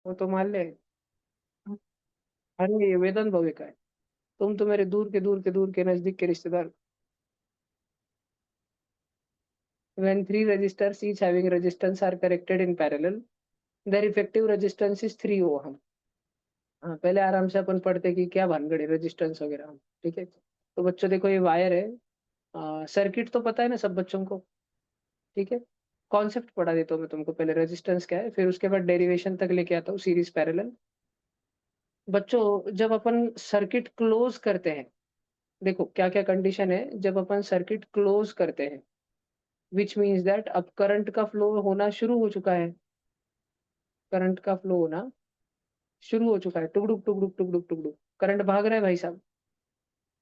वो तो मान ले। अरे ये वेदन भव्य का है। तुम तो मेरे दूर के दूर के दूर के नजदीक के रिश्तेदार। When three resistors each having resistance are connected in parallel, their effective resistance is 3 ohm। हाँ, पहले आराम से अपन पढ़ते कि क्या भानगड़ है रेजिस्टेंस वगैरह। ठीक है, तो बच्चों देखो ये वायर है। सर्किट तो पता है ना सब बच्चों को। ठीक है, कॉन्सेप्ट पढ़ा देता हूँ मैं तुमको। पहले रेजिस्टेंस क्या है, फिर उसके बाद डेरिवेशन तक लेके आता हूँ, सीरीज पैरेलल। बच्चों जब अपन सर्किट क्लोज करते हैं, देखो क्या क्या कंडीशन है जब अपन सर्किट क्लोज करते हैं। विच मीन्स दैट अब करंट का फ्लो होना शुरू हो चुका है। करंट का फ्लो होना शुरू हो चुका है, टुकड़ुक टुकड़ुक टुकड़ुक टुकड़ुक करंट भाग रहा है भाई साहब।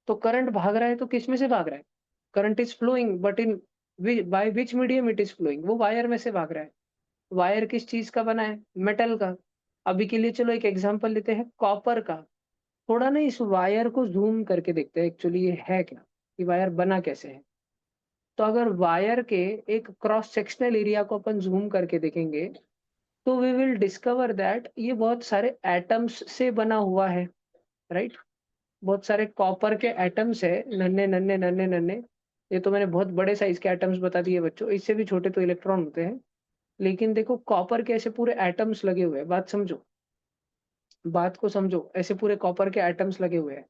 तो करंट भाग रहा है तो किस में से भाग रहा है? Current is flowing but in by which medium it is flowing, वो वायर में से भाग रहा है। वायर किस चीज का बना है? मेटल का। अभी के लिए चलो एक एग्जांपल लेते हैं कॉपर का। थोड़ा ना इस वायर को जूम करके देखते हैं एक्चुअली ये है क्या, कि वायर बना कैसे है। तो अगर वायर के एक क्रॉस सेक्शनल एरिया को अपन जूम करके देखेंगे, तो वी विल डिस्कवर दैट ये बहुत सारे एटम्स से बना हुआ है। राइट, बहुत सारे कॉपर के एटम्स है, नन्हे नन्हे नन्हे नन्हे। ये तो मैंने बहुत बड़े साइज के एटम्स बता दिए बच्चों, इससे भी छोटे तो इलेक्ट्रॉन होते हैं। लेकिन देखो कॉपर के ऐसे पूरे एटम्स लगे हुए हैं, बात समझो। बात को समझो, ऐसे पूरे कॉपर के एटम्स लगे हुए हैं।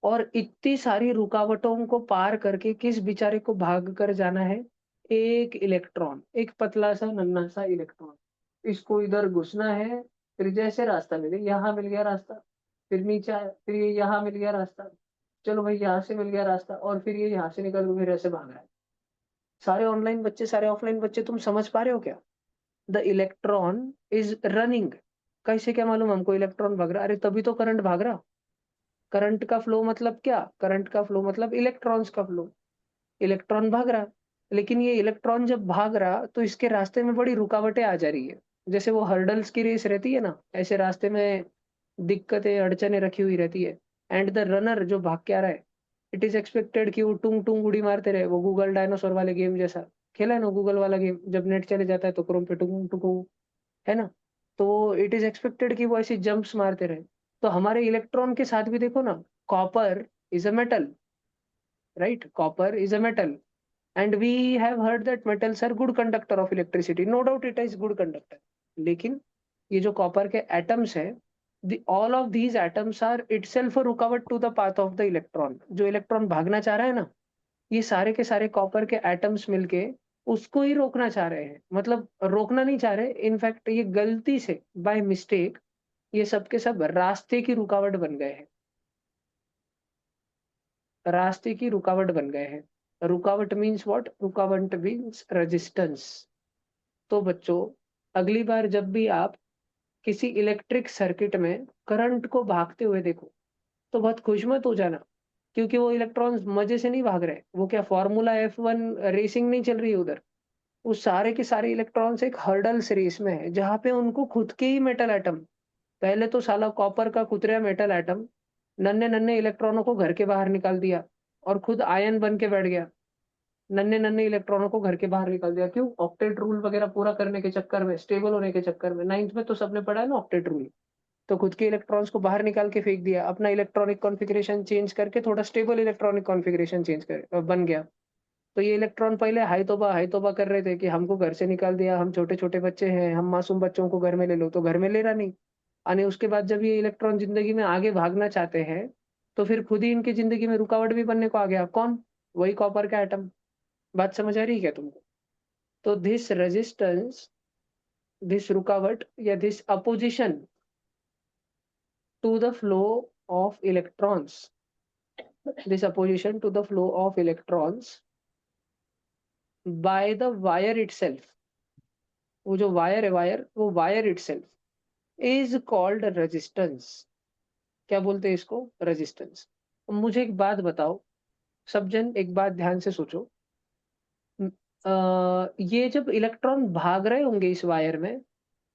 और इतनी सारी रुकावटों को पार करके किस बेचारे को भाग कर जाना है? एक इलेक्ट्रॉन, एक पतला सा नन्हा सा इलेक्ट्रॉन। इसको इधर घुसना है। फिर जैसे रास्ता मिले, यहाँ मिल गया रास्ता, फिर नीचे आया, फिर ये यहाँ मिल गया रास्ता। चलो भाई यहाँ से मिल गया रास्ता, और फिर ये यहाँ से निकल के फिर ऐसे भाग रहा है। सारे ऑनलाइन बच्चे, सारे ऑफलाइन बच्चे, तुम समझ पा रहे हो क्या? The electron is running. कैसे क्या मालूम हमको इलेक्ट्रॉन भाग रहा? अरे तभी तो करंट भाग रहा। करंट का फ्लो मतलब क्या? करंट का फ्लो मतलब इलेक्ट्रॉन्स का फ्लो। इलेक्ट्रॉन भाग रहा। लेकिन ये इलेक्ट्रॉन जब भाग रहा तो इसके रास्ते में बड़ी रुकावटें आ जा रही है। जैसे वो हर्डल्स की रेस रहती है ना, ऐसे रास्ते में दिक्कतें अड़चने रखी हुई रहती है। एंड द रनर जो भाग के आ रहा है, इट इज एक्सपेक्टेड कि वो टूंग टूंग उड़ी मारते रहे, वो गूगल डायनासोर वाले गेम जैसा। खेला है ना गूगल वाला गेम, जब नेट चले जाता है तो क्रोम पे टुकु टुकु, है ना? तो इट इज एक्सपेक्टेड कि वो ऐसे जंप्स मारते रहे। तो हमारे इलेक्ट्रॉन के साथ भी देखो ना, copper is a metal. Right, copper is a metal. And we have heard that metals are good conductor of electricity, no doubt it is good conductor. लेकिन ये जो कॉपर के एटम्स है, all of these atoms are itself a रुकावट to the path of the electron. जो electron भागना चाह रहा है ना, ये सारे के सारे कॉपर के एटम्स मिलके उसको ही रोकना चाह रहे हैं। मतलब रोकना नहीं चाह रहे, इनफैक्ट ये गलती से, बाय मिस्टेक, ये सब के सब रास्ते की रुकावट बन गए हैं। रास्ते की रुकावट बन गए हैं। रुकावट मीन्स व्हाट? रुकावट मीन्स रेजिस्टेंस। तो बच्चों अगली बार जब भी आप किसी इलेक्ट्रिक सर्किट में करंट को भागते हुए देखो, तो बहुत खुश मत हो जाना। क्योंकि वो इलेक्ट्रॉन्स मजे से नहीं भाग रहे, वो क्या फार्मूला F1 रेसिंग नहीं चल रही है उधर। वो सारे के सारे इलेक्ट्रॉन्स एक हर्डल्स रेस में है, जहां पे उनको खुद के ही मेटल एटम, पहले तो साला कॉपर का कुतरा मेटल एटम नन्हे नन्हे इलेक्ट्रॉनों को घर के बाहर निकाल दिया, और खुद आयन बन के बैठ गया। नन्हे नन्हे इलेक्ट्रॉनों को घर के बाहर निकाल दिया, क्यों? ऑक्टेट रूल वगैरह पूरा करने के चक्कर में, स्टेबल होने के चक्कर में। नाइन्थ में तो सबने पढ़ा है ना ऑक्टेट रूल। तो खुद के इलेक्ट्रॉन्स को बाहर निकाल के फेंक दिया, अपना इलेक्ट्रॉनिक कॉन्फ़िगरेशन चेंज करके थोड़ा स्टेबल इलेक्ट्रॉनिक कॉन्फ़िगरेशन चेंज कर बन गया। तो ये इलेक्ट्रॉन पहले हाय तौबा कर रहे थे कि हमको घर से निकाल दिया, हम छोटे छोटे बच्चे हैं, हम मासूम बच्चों को घर में ले लो, तो घर में ले रहा नहीं। यानी उसके बाद जब ये इलेक्ट्रॉन जिंदगी में आगे भागना चाहते हैं, तो फिर खुद ही इनकी जिंदगी में रुकावट भी बनने को आ गया। कौन? वही कॉपर का एटम। बात समझ आ रही है क्या तुमको? तो दिस रेजिस्टेंस, दिस रुकावट या this opposition to the flow of electrons, this opposition to the flow of electrons by the wire itself, वो जो वायर है, वायर, वो wire itself is called resistance। क्या बोलते हैं इसको? रेजिस्टेंस। मुझे एक बात बताओ, सब जन एक बात ध्यान से सोचो। ये जब इलेक्ट्रॉन भाग रहे होंगे इस वायर में,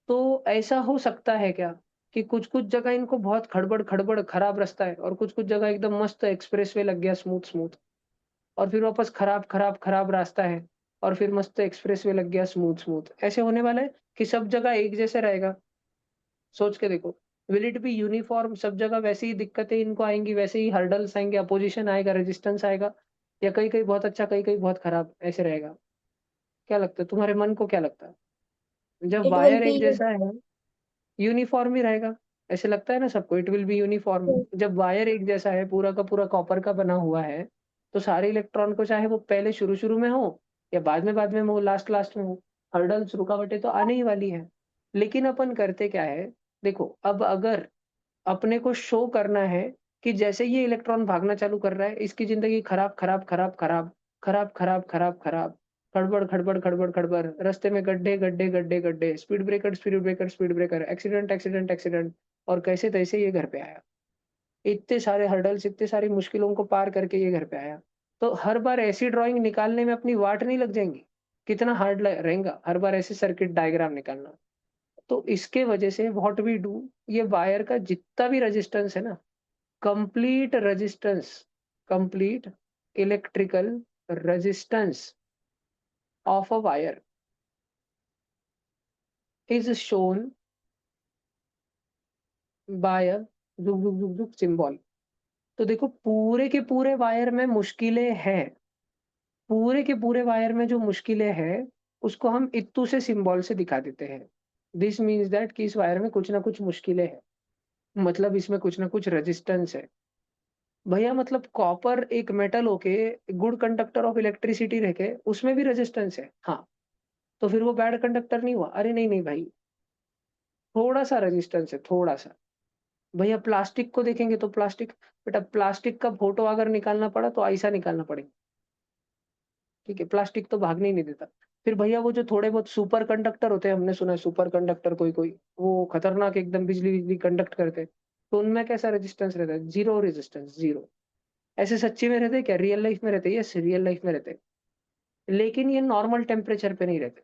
तो ऐसा हो सकता है क्या कि कुछ कुछ जगह इनको बहुत खड़बड़ खड़बड़ खराब रास्ता है, और कुछ कुछ जगह एकदम मस्त एक्सप्रेसवे लग गया, स्मूथ स्मूथ। और फिर वापस खराब खराब खराब रास्ता है, और फिर मस्त एक्सप्रेसवे लग गया, स्मूथ स्मूथ। ऐसे होने वाला है कि सब जगह एक जैसे रहेगा? सोच के देखो, विल इट बी यूनिफॉर्म सब जगह? वैसे ही दिक्कतें इनको आएँगी, वैसे ही हर्डल्स आएँगे, अपोज़िशन आएगा, रेजिस्टेंस आएगा, या कहीं-कहीं बहुत अच्छा, कहीं-कहीं बहुत खराब ऐसे रहेगा? क्या लगता है तुम्हारे मन को क्या लगता है? जब इट विल वायर बी एक जैसा है, यूनिफ़ॉर्म ही रहेगा, ऐसे लगता है ना सबको, इट विल बी यूनिफ़ॉर्म। जब वायर एक जैसा है, पूरा का पूरा कॉपर का बना हुआ है, तो सारे इलेक्ट्रॉन को, चाहे वो पहले शुरू-शुरू में हो या बाद में हो, लास्ट-लास्ट में हो, हर्डल्स, रुकावटें तो आने ही वाली हैं। लेकिन अपन करते क्या है, देखो अब अगर अपने को शो करना है कि जैसे ये इलेक्ट्रॉन भागना चालू कर रहा है, इसकी ज़िंदगी खराब, खराब, खराब, खराब, खराब, खराब, खराब, खराब, खड़बड़, खड़बड़, खड़बड़, खड़बड़, रास्ते में गड्ढे, गड्ढे, गड्ढे, गड्ढे, speed breaker, speed breaker, speed breaker, accident, accident, accident, और कैसे-तैसे ये घर पे आया। इतने सारे हर्डल्स, इतनी सारी मुश्किलों को पार करके ये घर पे आया। तो हर बार ऐसी ड्राइंग निकालने में अपनी वाट नहीं लग जाएँगी? कितना हार्ड ल रहेगा हर बार ऐसे सर्किट डायग्राम निकालना। तो इसके वजह से व्हाट वी डू, ये वायर का जितना भी रेजिस्टेंस है ना, complete resistance, complete electrical resistance of a wire is shown by a jug jug jug जुग सिंबल। तो देखो पूरे के पूरे वायर में मुश्किलें हैं, पूरे के पूरे वायर में जो मुश्किलें हैं, उसको हम इत्तू से सिंबल से दिखा देते हैं। दिस मीन्स दैट कि इस वायर में कुछ ना कुछ मुश्किलें हैं, मतलब इसमें कुछ ना कुछ रेजिस्टेंस है। भैया मतलब कॉपर एक मेटल होके गुड कंडक्टर ऑफ इलेक्ट्रिसिटी रह के उसमें भी रेजिस्टेंस है। हाँ, तो फिर वो बैड कंडक्टर नहीं हुआ? अरे नहीं, नहीं भाई, थोड़ा-सा रेजिस्टेंस है, थोड़ा-सा। भैया प्लास्टिक को देखेंगे तो प्लास्टिक, बेटा प्लास्टिक का फोटो अगर निकालना पड़ा तो ऐसा निकालना पड़ेगा, ठीक है? प्लास्टिक तो भागने ही नहीं देता। फिर भैया वो जो थोड़े बहुत सुपर कंडक्टर होते हैं, हमने सुना है सुपर कंडक्टर कोई-कोई, वो खतरनाक एकदम बिजली-विजली कंडक्ट करते हैं। तो उनमें कैसा रेजिस्टेंस रहता है? Zero resistance, zero. ऐसे सच्ची में रहते हैं क्या? रियल लाइफ में रहते हैं? यस, रियल लाइफ में रहते हैं। लेकिन ये नॉर्मल टेम्परेचर पे नहीं रहते।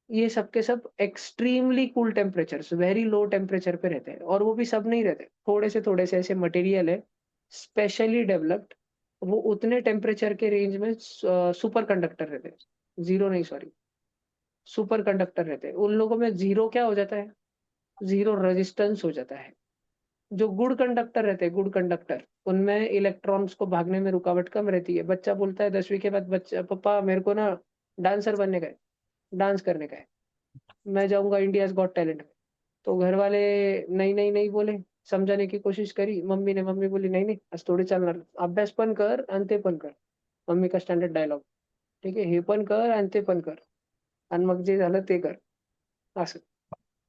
ये सब के सब extremely cool temperatures, very low temperature पे रहते हैं, और वो भी सब नहीं रहते। थोड़े से ऐसे मटेरियल है, स्पेशली डेवलप्ड, वो उतने टेम्परेचर के रेंज में सुपर कंडक्टर रहते हैं। ज़ीरो नहीं, सॉरी, सुपर कंडक्टर रहते हैं। उन लोगों में ज़ीरो क्या हो जाता है? ज़ीरो रेजिस्टेंस हो जाता है। जो गुड कंडक्टर रहते हैं, गुड कंडक्टर, उनमें इलेक्ट्रॉन्स को भागने में रुकावट कम रहती है। बच्चा बोलता है 10वीं के बाद, बच्चा पापा मेरे को ना डांसर बनने का है, डांस करने का है, मैं जाऊँगा इंडियाज़ गॉट टैलेंट में। तो घर वाले नहीं, नहीं, नहीं बोले, समझाने की कोशिश करी मम्मी ने, मम्मी बोली, "नहीं, नहीं, असं थोडी चालणार. अभ्यास पण कर आणि ते पण कर." मम्मी का स्टँडर्ड डायलॉग. ठीक आहे. हे पण कर आणि ते पण कर आणि मग जे झालं ते कर, असं.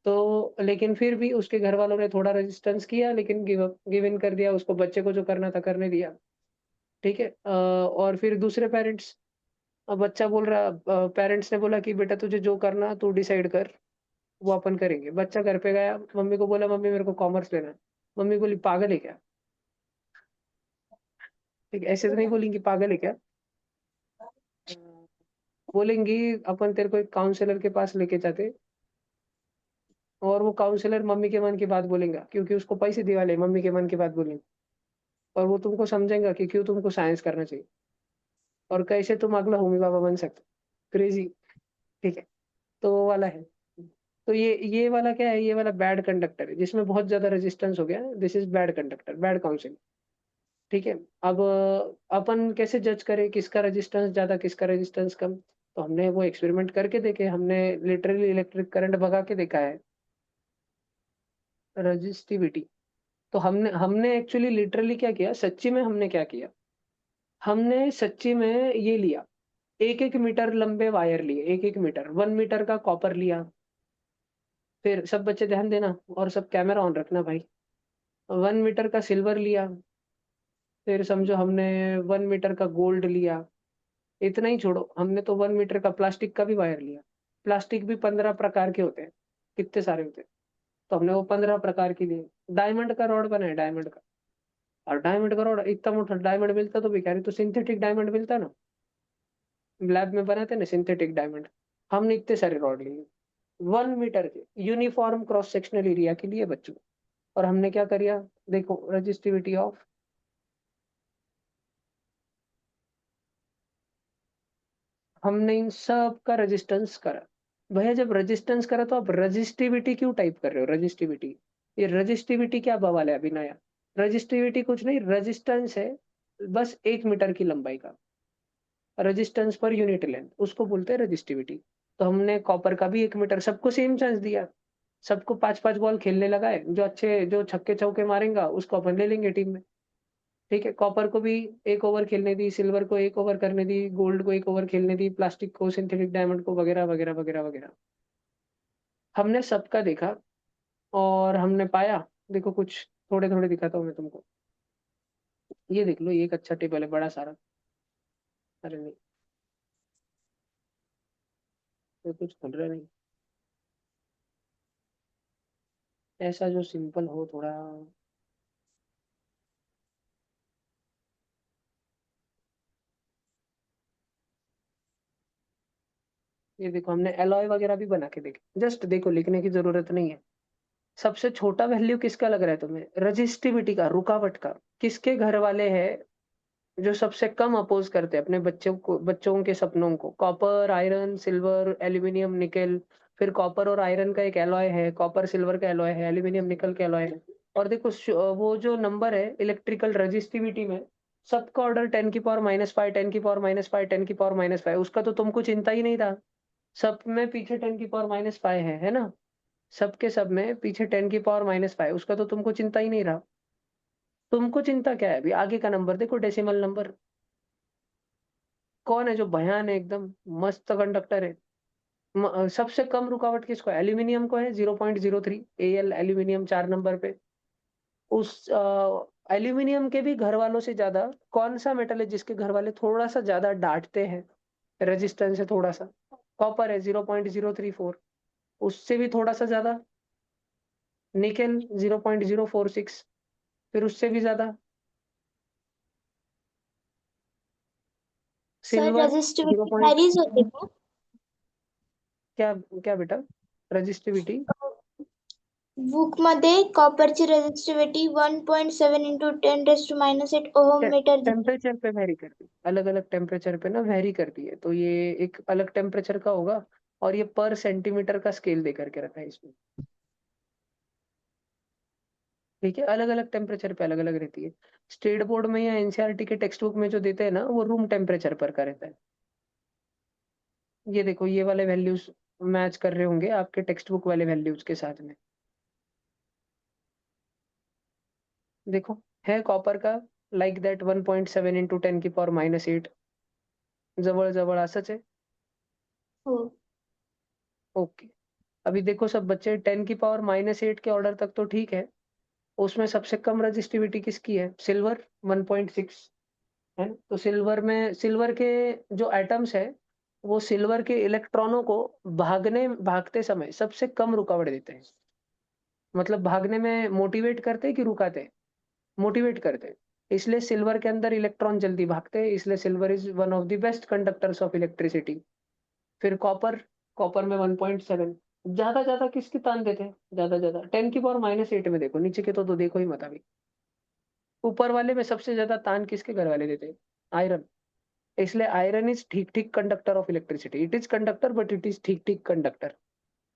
तो लेकिन फिर भी उसके घर वालों ने थोड़ा रेजिस्टेंस किया, लेकिन गिव इन कर दिया, उसको बच्चे को जो करना था करने दिया, ठीक है? और फिर दूसरे पेरेंट्स, अब बच्चा बोल रहा, पेरेंट्स ने बोला कि बेटा तुझे जो करना तू डिसाइड कर, वो अपन करेंगे। बच्चा घर पे गया, मम्मी को बोला मम्मी मेरे को कॉमर्स लेना है। मम्मी बोली पागल है क्या? ठीक है, ऐसे तो नहीं बोलेंगी पागल है क्या? अ, बोलेंगी अपन तेरे को एक काउंसलर के पास लेके जाते, और वो काउंसलर मम्मी के मन की बात बोलेगा, क्योंकि उसको पैसे दिवाले मम्मी के मन की बात बोलेंगे, और वो तुमको समझाएगा कि क्यों तुमको साइंस करना चाहिए और कैसे तुम अगला होमी बाबा बन सकते हो। क्रेज़ी, ठीक है? तो वो वाला है। तो ये वाला क्या है, ये वाला बैड कंडक्टर है, जिसमें बहुत ज़्यादा रेजिस्टेंस हो गया, this is bad conductor, bad council, ठीक है? अब अपन कैसे जज करें किसका रेजिस्टेंस ज़्यादा, किसका रेजिस्टेंस कम? तो हमने वो एक्सपेरिमेंट करके देखे, हमने लिटरली इलेक्ट्रिक करंट भगा के देखा है, रेजिस्टिविटी। तो हमने हमने एक्चुअली लिटरली क्या किया, सच्ची में हमने क्या किया, हमने सच्ची में ये लिया, 1-1 मीटर लंबे वायर लिए, 1-1 मीटर, 1 मीटर का कॉपर लिया, फिर सब बच्चे ध्यान देना और सब कैमरा ऑन रखना भाई। 1 मीटर का सिल्वर लिया, फिर समझो हमने 1 मीटर का गोल्ड लिया, इतना ही छोड़ो, हमने तो 1 मीटर का प्लास्टिक का भी वायर लिया। प्लास्टिक भी 15 प्रकार के होते हैं, कितने सारे होते हैं, तो हमने वो 15 प्रकार के लिए। डायमंड का रॉड बनाया, डायमंड का, और डायमंड का रॉड इतना मोटा डायमंड मिलता तो भिखारी, तो सिंथेटिक डायमंड मिलता ना, लैब में बनाते ना सिंथेटिक डायमंड, हमने इतने सारे रॉड लिए, 1 मीटर के यूनिफॉर्म क्रॉस सेक्शनल एरिया के लिए बच्चों। और हमने क्या किया, देखो रेजिस्टिविटी ऑफ, हमने इन सब का रेजिस्टेंस करा, भैया जब रेजिस्टेंस करा तो आप रजिस्टिविटी क्यों टाइप कर रहे हो? रजिस्टिविटी, ये रजिस्टिविटी क्या बवाल है अभी नया? रजिस्टिविटी कुछ नहीं, रेजिस्टेंस है, बस 1 मीटर की लंबाई का रेजिस्टेंस पर यूनिट लेंथ, उसको बोलते हैं रजिस्टिविटी। तो हमने कॉपर का भी 1 मीटर, सबको सेम चांस दिया, सबको 5-5 बॉल खेलने लगाए, जो छक्के चौके मारेगा उसको अपन ले लेंगे टीम में। ठीक है, कॉपर को भी 1 ओवर खेलने दी, सिल्वर को 1 ओवर करने दी, गोल्ड को 1 ओवर खेलने दी, प्लास्टिक को, सिंथेटिक डायमंड को, वगैरह वगैरह वगैरह वगैरह। हमने सबका देखा और हमने पाया, देखो कुछ थोड़े थोड़े दिखाता हूँ मैं तुमको। ये देख लो, ये एक अच्छा टेबल है बड़ा सारा। अरे नहीं, ये कुछ खुल रहा नहीं, ऐसा जो सिंपल हो थोड़ा। ये देखो, हमने एलॉय वगैरह भी बना के देखे, जस्ट देखो, लिखने की जरूरत नहीं है। सबसे छोटा वैल्यू किसका लग रहा है तुम्हें? रजिस्टिविटी का, रुकावट का। किसके घर वाले हैं जो सबसे कम अपोज करते हैं अपने बच्चों को, बच्चों के सपनों को? Copper, iron, silver, aluminium, nickel. फिर कॉपर और आयरन का एक एलॉय है, कॉपर सिल्वर का एलॉय है, एल्यूमिनियम निकल का एलॉय है। और देखो वो जो नंबर है इलेक्ट्रिकल रजिस्टिविटी में, सबका ऑर्डर 10⁻⁵, 10⁻⁵, 10⁻⁵, उसका तो तुमको चिंता ही नहीं था। सब में पीछे 10⁻⁵ है ना? सबके सब में पीछे 10⁻⁵, उसका तो तुमको चिंता ही नहीं रहा। तुमको चिंता क्या है? अभी आगे का नंबर देखो, डेसिमल नंबर। कौन है जो भयान है एकदम, मस्त कंडक्टर है? सबसे कम रुकावट किसको है? एल्यूमिनियम को है, 0.03 एल, एल्यूमिनियम 4 नंबर पे। उस एल्यूमिनियम के भी घर वालों से ज्यादा कौन सा मेटल है जिसके घर वाले थोड़ा सा ज्यादा डांटते हैं रेजिस्टेंस है थोड़ा सा? कॉपर है, 0.034। उससे भी थोड़ा सा ज्यादा निकेल, 0.046। फिर उससे भी ज्यादा sir silver, zero resistivity point varies होती है क्या क्या बेटा? रजिस्टिविटी बुक मध्ये कॉपरची रेजिस्टिविटी 1.7 इंटू 10⁻⁻8 ओहम मीटर दिली. टेम्परेचर पे वेरी करती है, अलग अलग टेम्परेचर पे ना वेरी करती है, तो ये एक अलग टेम्परेचर का होगा। और ये पर सेंटीमीटर का स्केल दे करके रखा है इसमें। ठीक है, अलग अलग टेम्परेचर पे अलग अलग रहती है। स्टेट बोर्ड में या एनसीईआरटी के टेक्स्ट बुक में जो देते हैं ना, वो रूम टेम्परेचर पर का रहता है। ये देखो, ये वाले वैल्यूज मैच कर रहे होंगे आपके टेक्स्ट बुक वाले वैल्यूज के साथ में। देखो, है कॉपर का लाइक दैट 1.7 इंटू 10⁻⁸, जवळ जवळ असंच है। हो. ओके, अभी देखो सब बच्चे 10⁻⁸ के ऑर्डर तक तो ठीक है। उसमें सबसे कम रजिस्टिविटी किसकी है? सिल्वर, 1.6 है ना? तो सिल्वर के जो एटम्स है, वो सिल्वर के इलेक्ट्रॉनों को भागते समय सबसे कम रुकावट देते हैं। मतलब भागने में मोटिवेट करते हैं कि रुकाते हैं? मोटिवेट करते हैं। इसलिए सिल्वर के अंदर इलेक्ट्रॉन जल्दी भागते हैं, इसलिए silver is one of the best conductors of electricity. फिर कॉपर, कॉपर में 1.7। ज्यादा ज्यादा किसकी तान देते हैं? ज्यादा ज्यादा 10⁻⁸ में देखो, नीचे के तो देखो ही मत अभी। ऊपर वाले में सबसे ज्यादा तान किसके घर वाले देते हैं? आयरन। इसलिए आयरन इज ठीक ठीक conductor of electricity, it is conductor but it is ठीक ठीक कंडक्टर।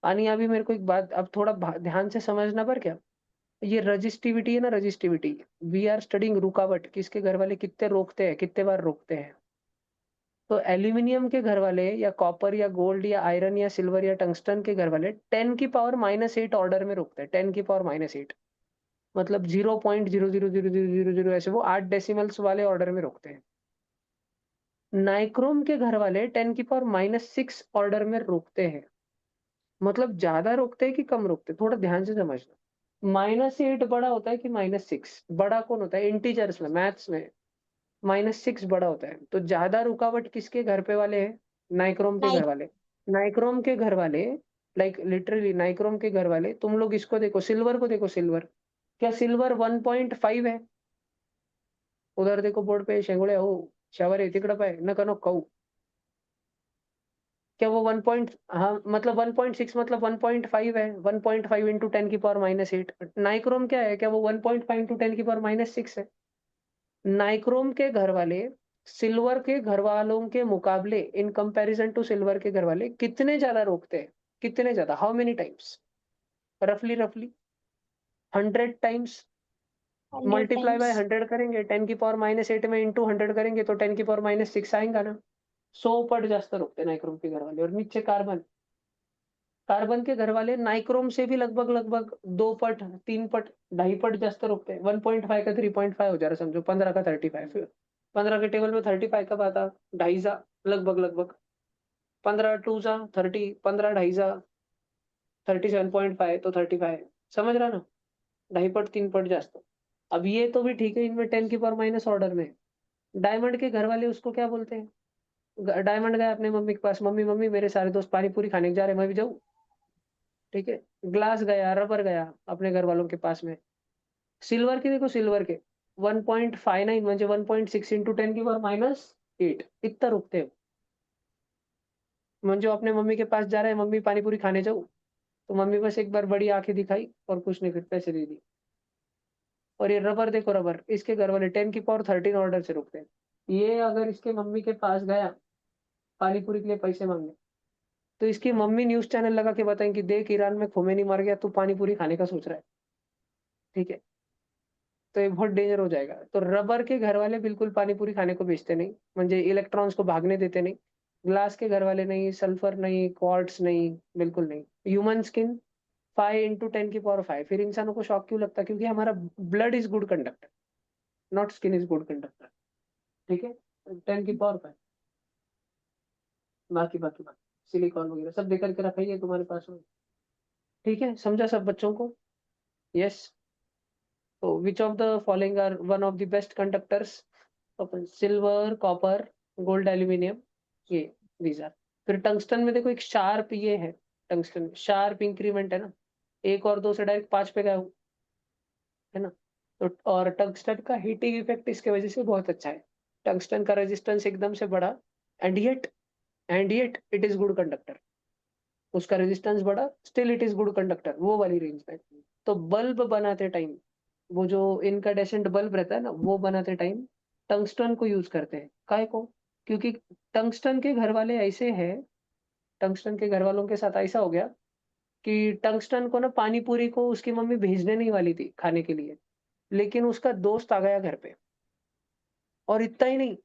आणि अभी मेरे को एक बात अब थोड़ा ध्यान से समझना, पर क्या, ये रजिस्टिविटी है ना, रजिस्टिविटी, वी आर स्टडिंग रुकावट, किसके घर वाले कितने रोकते हैं, कितने बार रोकते हैं। तो एल्यूमिनियम के घर वाले या कॉपर या गोल्ड या आयरन या सिल्वर या टंगस्टन के घर वाले 10⁻⁸ ऑर्डर में रोकते हैं, 10⁻⁸। मतलब 0.00000 ऐसे वो 8 डेसिमल्स वाले ऑर्डर में रोकते हैं। नाइक्रोम के घर वाले 10⁻⁶ ऑर्डर में रोकते हैं। मतलब ज्यादा रोकते हैं कि कम रोकते हैं? थोड़ा ध्यान से समझना। -8 बड़ा होता है कि -6? बड़ा कौन होता है इंटीजर्स में, मैथ्स में? -6 बड़ा होता है। तो ज्यादा रुकावट किसके घर पे वाले हैं? नाइक्रोम के नाही. घर वाले। नाइक्रोम के घर वाले, लाइक लिटरली नाइक्रोम के घर वाले, तुम लोग इसको देखो, सिल्वर को देखो, सिल्वर, क्या सिल्वर 1.5 है? उधर देखो बोर्ड पे, शेंगुळे हो, शवर आहे तिकडं पाय, नका नको खाऊ। क्या वो 1 पॉइंट, हाँ मतलब 1.6 मतलब 1.5 है, 1.5 इंटू 10⁻⁸। नाइक्रोम क्या है? क्या वो 1.5 इंटू 10⁻⁶ है? नाइक्रोम के घर वाले सिल्वर के घर वालों के मुकाबले, इन कंपैरिजन टू सिल्वर के घर वाले कितने ज्यादा रोकते हैं? कितने ज्यादा, हाउ मेनी टाइम्स, रफली 100 टाइम्स 100 मल्टीप्लाई बाय times. 100 करेंगे, 10⁻⁸ में इंटू 100 करेंगे तो 10⁻⁶ आएगा ना. 100 पट जास्त रोकते नाइक्रोम के घर वाले. और नीचे कार्बन, कार्बन के घर वाले नाइक्रोम से भी लगभग लगभग 2 पट, 3 पट, 2.5 पट जास्त रोकते हैं. 1.5 का 3.5 हो जा रहा, समझो 15 का 35. फिर 15 के टेबल में 35 कब आता, 2.5 सा लगभग लगभग, 15 2 सा 30, 15 2.5 सा 37.5 तो 35. समझ रहा ना, 2.5 पट 3 पट जास्त. अब ये तो भी ठीक है, इनमें 10⁻⁻ ऑर्डर में. डायमंड के घर वाले उसको क्या बोलते हैं, डायमंड गया अपने मम्मी के पास, मम्मी मम्मी मेरे सारे दोस्त पानी पूरी खाने जा रहे हैं, मैं भी जाऊँ. ठीक है. ग्लास गया, रबर गया अपने घर वालों के पास में. सिल्वर के देखो, सिल्वर के 1.59 म्हणजे 1.6 इंटू 10⁻⁸ इतना रुकते हैं. म्हणजे अपने मम्मी के पास जा रहा है, मम्मी पानी पूरी खाने जाऊँ, तो मम्मी बस एक बार बड़ी आंखें दिखाई और कुछ नहीं, फिर पैसे दे दी. और ये रबर देखो, रबर इसके घर वाले 10⁻13 ऑर्डर से रुकते हैं. ये अगर इसके मम्मी के पास गया पानी पूरी के लिए पैसे मांगने, तो इसकी मम्मी न्यूज चैनल लगा के बताएंगी, देख ईरान में खोमेनी मर गया, तू पानी पूरी खाने का सोच रहा है. ठीक है. तो ये बहुत डेंजर हो जाएगा. तो रबर के घर वाले बिल्कुल पानी पूरी खाने को बेचते नहीं, म्हणजे इलेक्ट्रॉन्स को भागने देते नहीं. ग्लास के घर वाले नहीं, सल्फर नहीं, क्वार्ट्स नहीं, बिल्कुल नहीं. Human skin 5 into 10⁵. फिर इंसानों को शॉक क्यों लगता है, क्योंकि हमारा blood is good conductor, not skin is good conductor. ठीक है. 10⁵. बाकी बाकी बाकी सिलिकॉन वगैरह सब दे करके रखा ही है तुम्हारे पास में. ठीक है, समझा सब बच्चों को. यस. तो which of the following are one of the best conductors, अपन सिल्वर, कॉपर, गोल्ड, एल्यूमिनियम, ये दीज आर. फिर टंगस्टन में देखो एक शार्प ये है, टंगस्टन में शार्प इंक्रीमेंट है ना, 1 और 2 से डायरेक्ट 5 पे गया हूँ, है ना. तो और टंगस्टन का हीटिंग इफेक्ट इसके वजह से बहुत अच्छा है. टंगस्टन का रेजिस्टेंस एकदम से बढ़ा, and yet it is good conductor. उसका रेजिस्टेंस बढ़ा, still it is good conductor, वो वाली रेंज में. तो बल्ब बनाते टाइम, वो जो इनकैंडेसेंट बल्ब रहता है ना, वो बनाते टाइम टंगस्टन को यूज करते हैं. काहे को, क्योंकि टंगस्टन के घर वाले ऐसे हैं, टंगस्टन के घर वालों के साथ ऐसा हो गया कि टंगस्टन को ना पानी पूरी को उसकी मम्मी भेजने नहीं वाली थी खाने के लिए, लेकिन उसका दोस्त आ गया घर पे. और इतना ही नहीं,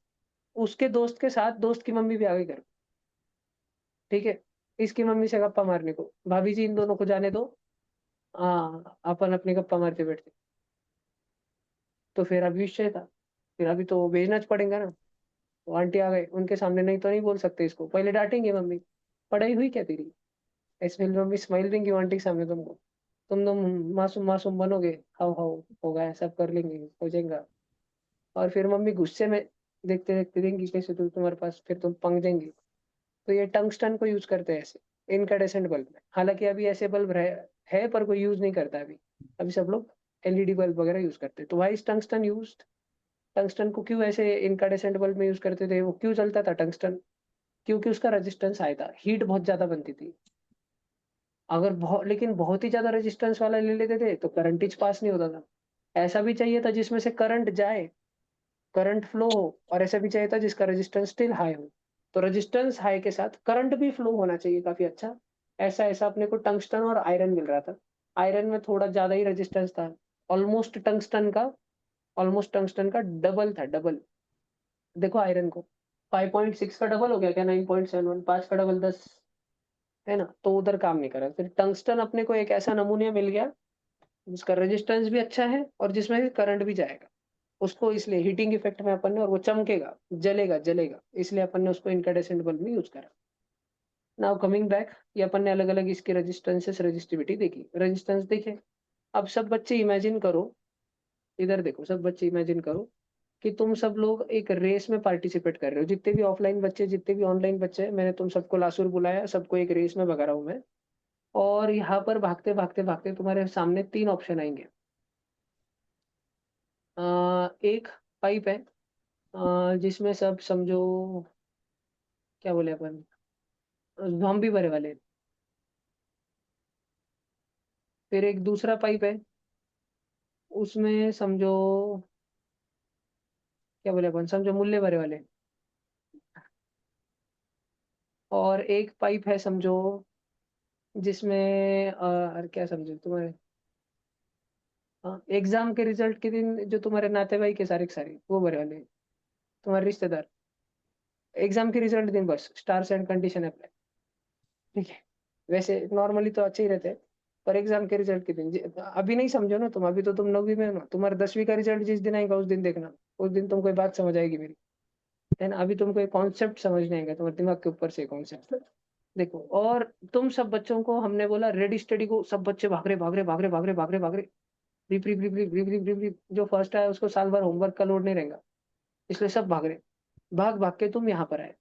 उसके दोस्त के साथ दोस्त की मम्मी भी आ गई घर पे. ठीक है. इसकी मम्मी से गप्पा मारने को, भाभी जी इन दोनों को जाने दो, हाँ अपन अपनी गप्पा मारते बैठते. तो फिर अभी विषय था, फिर अभी तो भेजना पड़ेगा ना. वो आंटी आ गए उनके सामने, नहीं तो नहीं बोल सकते इसको, पहले डांटेंगे मम्मी, पढ़ाई हुई क्या तेरी. इसमें मम्मी स्माइल देंगी वो आंटी के सामने तुमको, तुम मासूम मासूम बनोगे, हाउ हाउ होगा, सब कर लेंगे, हो जाएगा. और फिर मम्मी गुस्से में देखते देखते देंगी कैसे तुम्हारे पास, फिर तुम पंग देंगे. तो ये टंगस्टन को यूज करते हैं ऐसे इनकैंडेसेंट बल्ब में. हालांकि अभी ऐसे बल्ब है पर कोई यूज नहीं करता अभी. अभी सब लोग एलईडी बल्ब वगैरह यूज करते हैं. तो why is tungsten use, tungsten को क्यों ऐसे इनकैंडेसेंट बल्ब में यूज करते थे, वो क्यों चलता था टंगस्टन, क्योंकि उसका रेजिस्टेंस हाई था, हीट बहुत ज्यादा बनती थी. अगर बहुत, लेकिन बहुत ही ज्यादा रेजिस्टेंस वाला ले लेते थे तो करंट ही पास नहीं होता था. ऐसा भी चाहिए था जिसमें से करंट जाए, करंट फ्लो हो, और ऐसा भी चाहिए था जिसका रेजिस्टेंस स्टिल हाई हो. तो रेजिस्टेंस हाई के साथ करंट भी फ्लो होना चाहिए काफी अच्छा. ऐसा ऐसा अपने को टंगस्टन और आयरन मिल रहा था. आयरन में थोड़ा ज्यादा ही रेजिस्टेंस था, ऑलमोस्ट टंगस्टन का, ऑलमोस्ट टंगस्टन का डबल था, डबल. देखो आयरन को 5.6 का डबल हो गया क्या, 9.71, 5 का डबल 10, है ना. तो उधर काम नहीं करा. फिर टंगस्टन अपने को एक ऐसा नमूना मिल गया जिसका रेजिस्टेंस भी अच्छा है और जिसमें करंट भी जाएगा. उसको इसलिए हीटिंग इफेक्ट में अपन ने, और वो चमकेगा, जलेगा जलेगा, इसलिए अपन ने उसको इनकैंडेसेंट बल्ब में यूज करा. नाउ कमिंग बैक, ये अपन ने अलग अलग इसकी रेजिस्टेंसेस रेजिस्टिविटी देखी, रेजिस्टेंस देखे. अब सब बच्चे इमेजिन करो, इधर देखो सब बच्चे इमेजिन करो कि तुम सब लोग एक रेस में पार्टिसिपेट कर रहे हो, जितने भी ऑफलाइन बच्चे, जितने भी ऑनलाइन बच्चे हैं, मैंने तुम सबको लासुर बुलाया, सबको एक रेस में भगा रहा हूं मैं. और यहाँ पर भागते भागते भागते तुम्हारे सामने 3 ऑप्शन आएंगे. एक पाइप है, जिसमें सब समझो, क्या बोले अपन, जॉम्बी भरे वाले. फिर एक दूसरा पाइप है, उसमें समझो, क्या बोले अपन, समझो मुल्ले भरे वाले. और एक पाइप है समझो, जिसमें क्या समझो तुम्हारे एग्जाम के रिजल्ट के दिन जो तुम्हारे नातेवाईक के सारे के सारे वो भरे वाले तुम्हारे रिश्तेदार, एग्जाम के रिजल्ट दिन बस स्टार्स एंड कंडीशन अप्लाई। ठीक है, वैसे नॉर्मली तो अच्छे ही रहते हैं, पर एग्जाम के रिजल्ट के दिन अभी नहीं समझो ना तुम, अभी तो तुम 9वीं में हो ना, तुम्हारा 10वीं का रिजल्ट जिस दिन आएगा उस दिन देखना, उस दिन तुमको ये बात समझ आएगी मेरी, है ना। अभी तुमको एक कॉन्सेप्ट समझ नहीं आएगा, तुम्हारे दिमाग के ऊपर से कॉन्सेप्ट। देखो, और तुम सब बच्चों को हमने बोला रेडी स्टडी को, सब बच्चे भाग रहे भाग रहे भाग रहे भाग रहे भाग रहे भाग रहे, rip rip rip rip rip rip rip rip, जो फर्स्ट आया उसको साल भर होमवर्क का लोड नहीं रहेगा, इसलिए सब भाग रहे। भाग भाग के तुम यहाँ पर आए,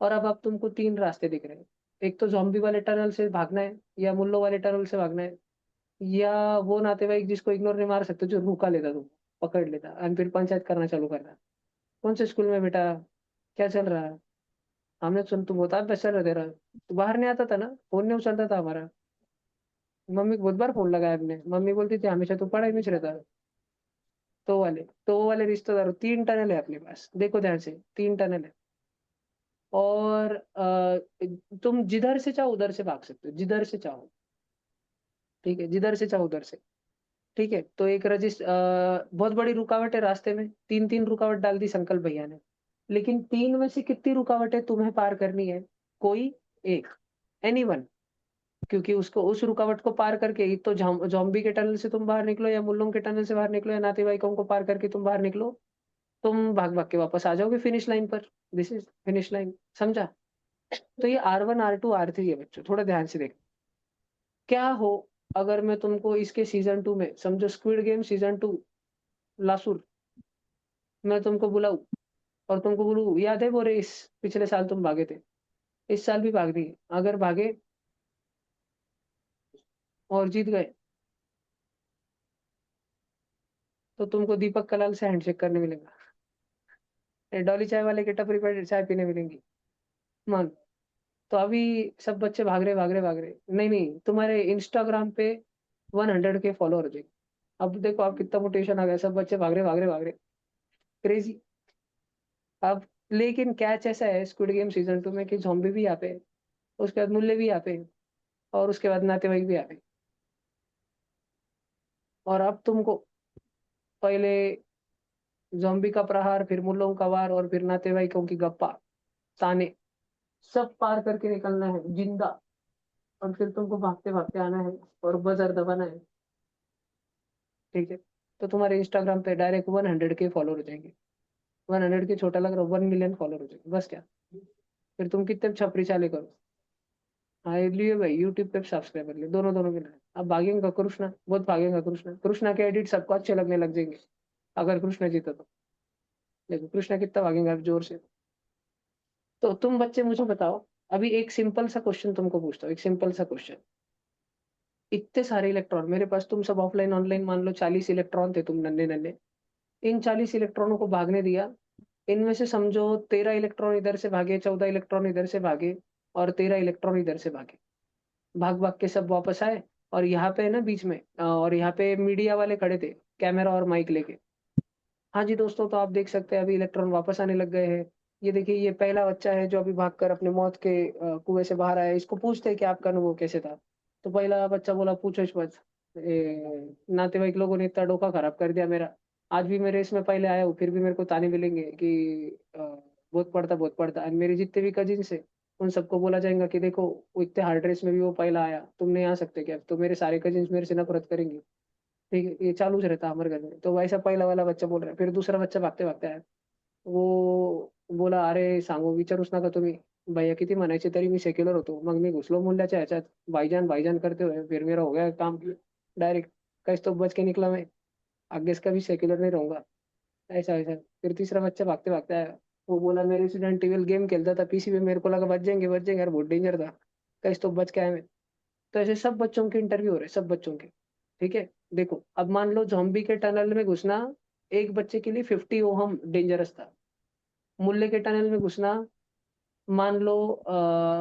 और अब तुमको तीन रास्ते दिख रहे हैं। एक तो जॉम्बी वाले टनल से भागना है, या मुल्लो वाले टनल से भागना है, या वो नातेवाईक जिसको इग्नोर नहीं मार सकते, जो रुका लेता तुम, पकड़ लेता और फिर पंचायत करना चालू करना। कौन से स्कूल में बेटा, क्या चल रहा है, हमने सुन तू बहुत अभ्यास चल रहा तेरा, तू बाहर नहीं आता था ना, फोन नहीं उछलता था हमारा, मम्मी को बहुत बार फोन लगाया हमने, मम्मी बोलती थी हमेशा तू पढ़ाई में ही रहता है। तो वो वाले रिश्तेदार, तीन टनल है अपने पास, देखो ध्यान से, तीन टनल है। और तुम जिधर से चाहो उधर से भाग सकते हो, जिधर से चाहो। ठीक है, जिधर से चाहो उधर से। ठीक है, तो एक बहुत बड़ी रुकावट है रास्ते में, तीन तीन रुकावट डाल दी संकल्प भैया ने, लेकिन तीन में से कितनी रुकावटें तुम्हें पार करनी है, कोई एक, एनीवन। क्योंकि उसको, उस रुकावट को पार करके ही तो जॉम्बी के टनल से तुम बाहर निकलो, या मुल्लों के टनल से बाहर निकलो, या नातेवाईकों को पार करके तुम बाहर निकलो, तुम भाग भाग के वापस आ जाओगे फिनिश लाइन पर। दिस इज फिनिश लाइन, समझा। तो ये R1 R2 R3 है बच्चों, थोड़ा ध्यान से देखो। क्या हो अगर मैं तुमको इसके सीजन 2 में, समझो स्क्विड गेम सीजन 2, लासुर, मैं तुमको बुलाऊं और तुमको बोलूं याद है वो रेस, पिछले साल तुम भागे थे, इस साल भी भाग रही है, अगर भागे और जीत गए तो तुमको दीपक कलाल से हैंडशेक करने मिलेगा, डॉली चाय वाले के टपरी पर चाय पीने मिलेंगी, मान। तो अभी सब बच्चे भाग रहे भाग रहे भाग रहे, नहीं नहीं, तुम्हारे इंस्टाग्राम पे 100 के फॉलोअर हो जाएंगे। अब देखो आप कितना मोटिवेशन आ गया, सब बच्चे भाग रहे भाग रहे भाग रहे, क्रेजी। अब लेकिन कैच ऐसा है स्क्विड गेम सीजन 2 में कि जॉम्बी भी यहाँ पे, उसके बाद मुल्ले भी यहाँ पे, और उसके बाद नातेवाईक भी यहाँ पे। और अब तुमको पहले जॉम्बी का प्रहार, फिर मुल्लों का वार, और फिर नातेवाईकों की गप्पा, ताने, सब पार करके निकलना है जिंदा। और फिर तुमको भागते भागते आना है और बजर दबाना है। ठीक है, तो तुम्हारे इंस्टाग्राम पे डायरेक्ट 100 के फॉलोअर हो जाएंगे, 100 के छोटा लग रहा है, 1 मिलियन फॉलोअर हो जाएंगे, बस क्या। फिर तुम कितने छपरी चाले करो। हाँ ये लिए भाई, यूट्यूब पे सब्सक्राइबर लिए, दोनों दोनों के लिए। अब भागेगा कृष्णा, बहुत भागेगा कृष्णा, कृष्णा के एडिट सबको अच्छे लगने लग जाएंगे अगर कृष्णा जीता तो। देखो कृष्णा कितना भागेगा अब जोर से। तो तुम बच्चे मुझे बताओ, अभी एक सिंपल सा क्वेश्चन तुमको पूछता हूँ, एक सिंपल सा क्वेश्चन। इतने सारे इलेक्ट्रॉन मेरे पास, तुम सब ऑफलाइन ऑनलाइन मान लो 40 इलेक्ट्रॉन थे तुम नन्हे नन्हे, इन 40 इलेक्ट्रॉनों को भागने दिया। इनमें से समझो 13 इलेक्ट्रॉन इधर से भागे, 14 इलेक्ट्रॉन इधर से भागे, और 13 इलेक्ट्रॉन इधर से भागे, भाग भाग के सब वापस आए। और यहाँ पे ना बीच में और यहाँ पे मीडिया वाले खड़े थे, कैमरा और माइक लेके। हाँ जी दोस्तों, तो आप देख सकते हैं अभी इलेक्ट्रॉन वापस आने लग गए हैं। ये देखिए, ये पहला बच्चा है जो अभी भागकर अपने मौत के कुएं से बाहर आया, इसको पूछते हैं कि आपका अनुभव कैसे था। तो पहला बच्चा बोला पूछो इस मत, नातेवाईक लोगों ने इतना डोका खराब कर दिया मेरा, आज भी मैं रेस में पहले आया हूँ, फिर भी मेरे को ताने मिलेंगे कि बहुत पड़ता। और मेरे जितने भी कजिन्स है उन सबको बोला जाएगा कि देखो, वो इतने हार्ड रेस में भी वो पहला आया, तुम नहीं आ सकते क्या, तो मेरे सारे कजिन्स मेरे से नफरत करेंगे। ठीक है, ये चालू से रहता हमारे घर में। तो वैसा पहला वाला बच्चा बोल रहा है, फिर दूसरा बच्चा भागते भागते आया, वो बोला अरे सांगो विचारूच नका तुम्ही, भैया किती म्हणायचे तरी मी सेक्युलर होतो, मग मी घुसलो मूल्याच्या ह्याच्यात, भाईजान भाईजान करते हुए, फिर मेरा हो गया काम डायरेक्ट, कैसे तो बच के निकला मैं, आगे इसका भी सेक्युलर नहीं रहूंगा। ऐसा ऐसा फिर तीसरा बच्चा भागते भागते आया, वो बोला मेरे रेसिडेंट इविल गेम खेलता था पीसी पे, मेरे को लगा बच जाएंगे यार, बहुत डेंजर था, कैसे तो बच के आया मैं। तो ऐसे सब बच्चों के इंटरव्यू हो रहे, सब बच्चों के। ठीक है, देखो अब मान लो जॉम्बी के टनल में घुसना एक बच्चे के लिए 50 ओहम डेंजरस था, मुल्ले के टनल में घुसना मान लो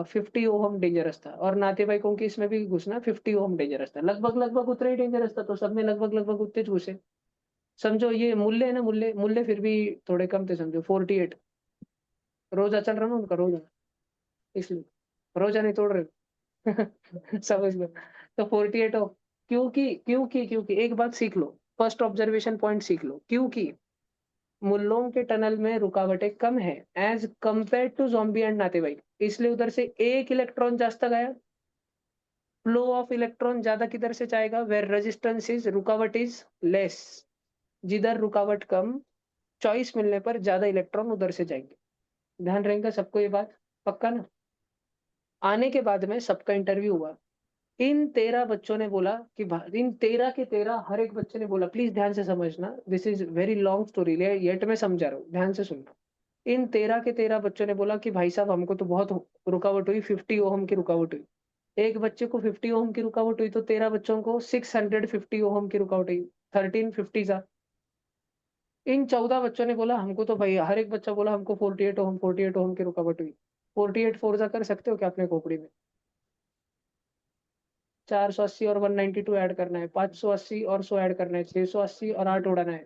50 ओहम डेंजरस था, और नातेवाईकों के इसमें भी घुसना 50 ओहम डेंजरस था, लगभग लगभग उतना ही डेंजरस था, तो सब में लगभग लगभग उतने ही घुसे। समझो ये मूल्य है ना, मूल्य मूल्य फिर भी थोड़े कम थे, समझो 48, रोजा चल रहा ना उनका, रोजा, इसलिए रोजा नहीं तोड़ रहे। समझ लो। तो 48 ओम, क्योंकि एक बात सीख लो, फर्स्ट ऑब्जर्वेशन पॉइंट सीख लो, क्योंकि मुल्लों के टनल में रुकावटें कम है as compare to zombie and नातेवाईक, इसलिए उधर से एक इलेक्ट्रॉन जास्त गया, फ्लो ऑफ इलेक्ट्रॉन ज्यादा किधर से जाएगा, वेयर रेजिस्टेंस इज, रुकावट इज लेस, जिधर रुकावट कम, चॉइस मिलने पर ज्यादा इलेक्ट्रॉन उधर से जाएंगे। ध्यान रहेगा सबको ये बात, पक्का ना? आने के बाद में सबका इंटरव्यू हुआ, इन 13 बच्चों ने बोला कि इन 13 के 13 हर एक बच्चे ने बोला, प्लीज ध्यान से समझना, this is very long story, yet मैं समझा रहा हूँ, ध्यान से सुनना। इन 13 के 13 बच्चों ने बोला कि भाई साहब हमको तो बहुत रुकावट हुई, 50 ओहम की रुकावट हुई। एक बच्चे को 50 ओहम की रुकावट हुई तो 13 बच्चों को 650 ओहम की रुकावट हुई, 1350 सा। इन 14 बच्चों ने बोला हमको तो भाई, हर एक बच्चा बोला हमको 48 ओहम की रुकावट हुई। 48 फोर जा कर सकते हो क्या अपने खोपड़ी में? 480 और 192 ऐड करना है, 580 और 100 ऐड करना है, 680 और 8 उड़ाना है,